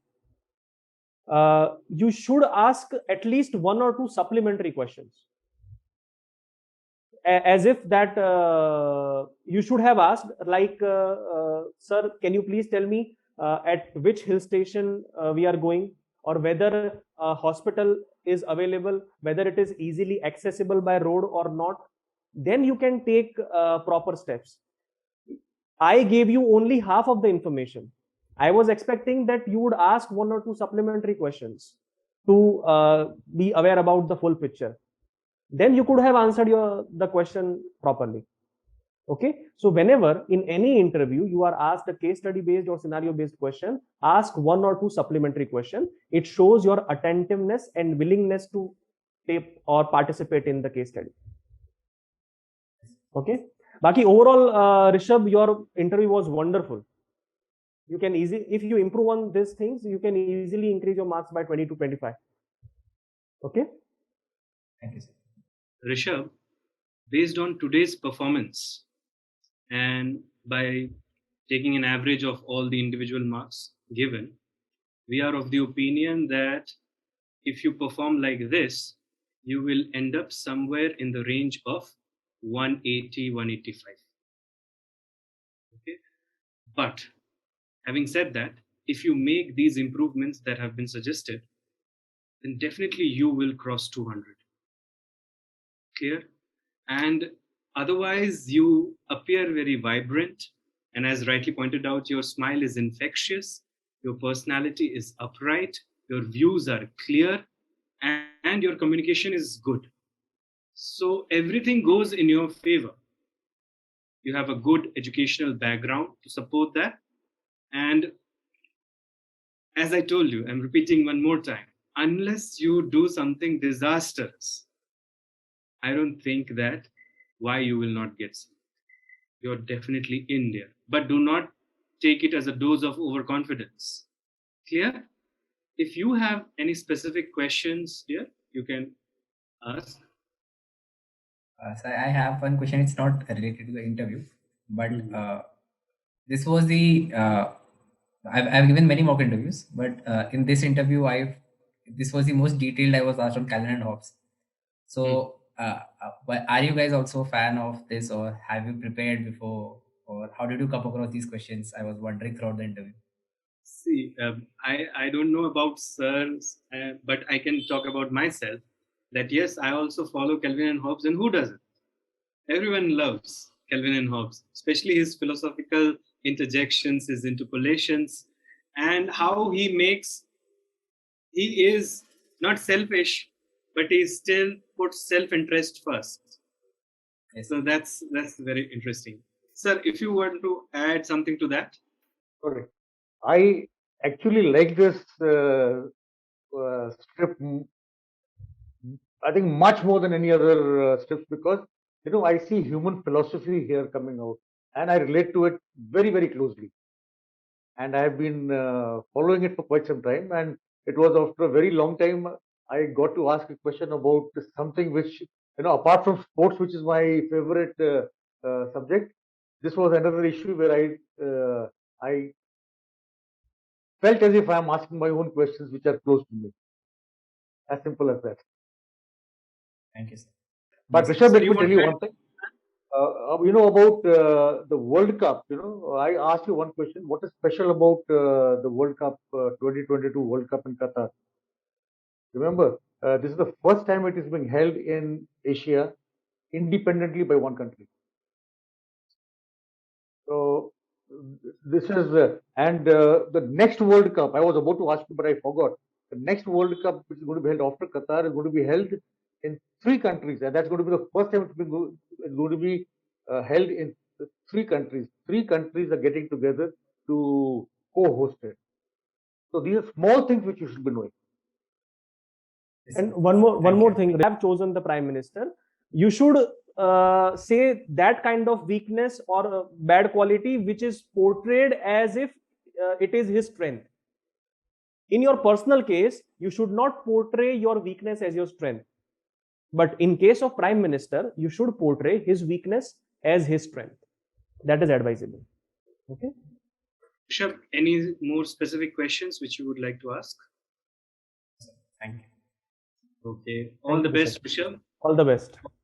you should ask at least 1 or 2 supplementary questions, as if that you should have asked like, sir, can you please tell me at which hill station we are going, or whether a hospital is available, whether it is easily accessible by road or not. Then you can take proper steps. I gave you only half of the information. I was expecting that you would ask 1 or 2 supplementary questions to be aware about the full picture. Then you could have answered the question properly. Okay, so whenever in any interview you are asked a case study based or scenario based question, ask 1 or 2 supplementary questions. It shows your attentiveness and willingness to take or participate in the case study. Okay, Baki, overall, Rishabh, your interview was wonderful. You can easily, if you improve on these things, you can easily increase your marks by 20 to 25. Okay. Thank you, sir. Rishabh, based on today's performance and by taking an average of all the individual marks given, we are of the opinion that if you perform like this, you will end up somewhere in the range of 180, 185. Okay. But having said that, if you make these improvements that have been suggested, then definitely you will cross 200. Clear? And otherwise, you appear very vibrant. And as rightly pointed out, your smile is infectious, your personality is upright, your views are clear, and your communication is good. So everything goes in your favor. You have a good educational background to support that. And as I told you, I'm repeating one more time, unless you do something disastrous, I don't think that why you will not get some. You're definitely in there. But do not take it as a dose of overconfidence. Clear? If you have any specific questions here, you can ask. So I have one question. It's not related to the interview, but this was the I've given many mock interviews, but in this interview, this was the most detailed I was asked on Calvin and Hobbes. So, but are you guys also a fan of this, or have you prepared before, or how did you come across these questions? I was wondering throughout the interview. See, I don't know about sirs, but I can talk about myself. That yes, I also follow Calvin and Hobbes, and who doesn't? Everyone loves Calvin and Hobbes, especially his philosophical interjections, his interpolations, and how he is not selfish, but he still puts self-interest first. Yes. So that's very interesting. Sir, if you want to add something to that. Sorry. I actually like this script, I think, much more than any other script, because I see human philosophy here coming out, and I relate to it very, very closely. And I have been following it for quite some time, and it was after a very long time I got to ask a question about something which, apart from sports, which is my favorite subject. This was another issue where I felt as if I am asking my own questions, which are close to me. As simple as that. Thank you, sir. But Sir, Rishabh, let you me tell want you to one thing. About the World Cup. I asked you one question. What is special about the World Cup 2022 World Cup in Qatar? Remember, this is the first time it is being held in Asia independently by one country. So this is and the next World Cup. I was about to ask you, but I forgot. The next World Cup, which is going to be held after Qatar, is going to be held in 3 countries, and that's going to be the first time it's going to be held in 3 countries. 3 countries are getting together to co-host it. So these are small things which you should be knowing. And one more thing, they have chosen the prime minister. You should say that kind of weakness or bad quality which is portrayed as if it is his strength. In your personal case, you should not portray your weakness as your strength. But in case of prime minister, you should portray his weakness as his strength. That is advisable. Okay. Rishabh, any more specific questions which you would like to ask? Thank you. Okay. All the best, Rishabh. All the best.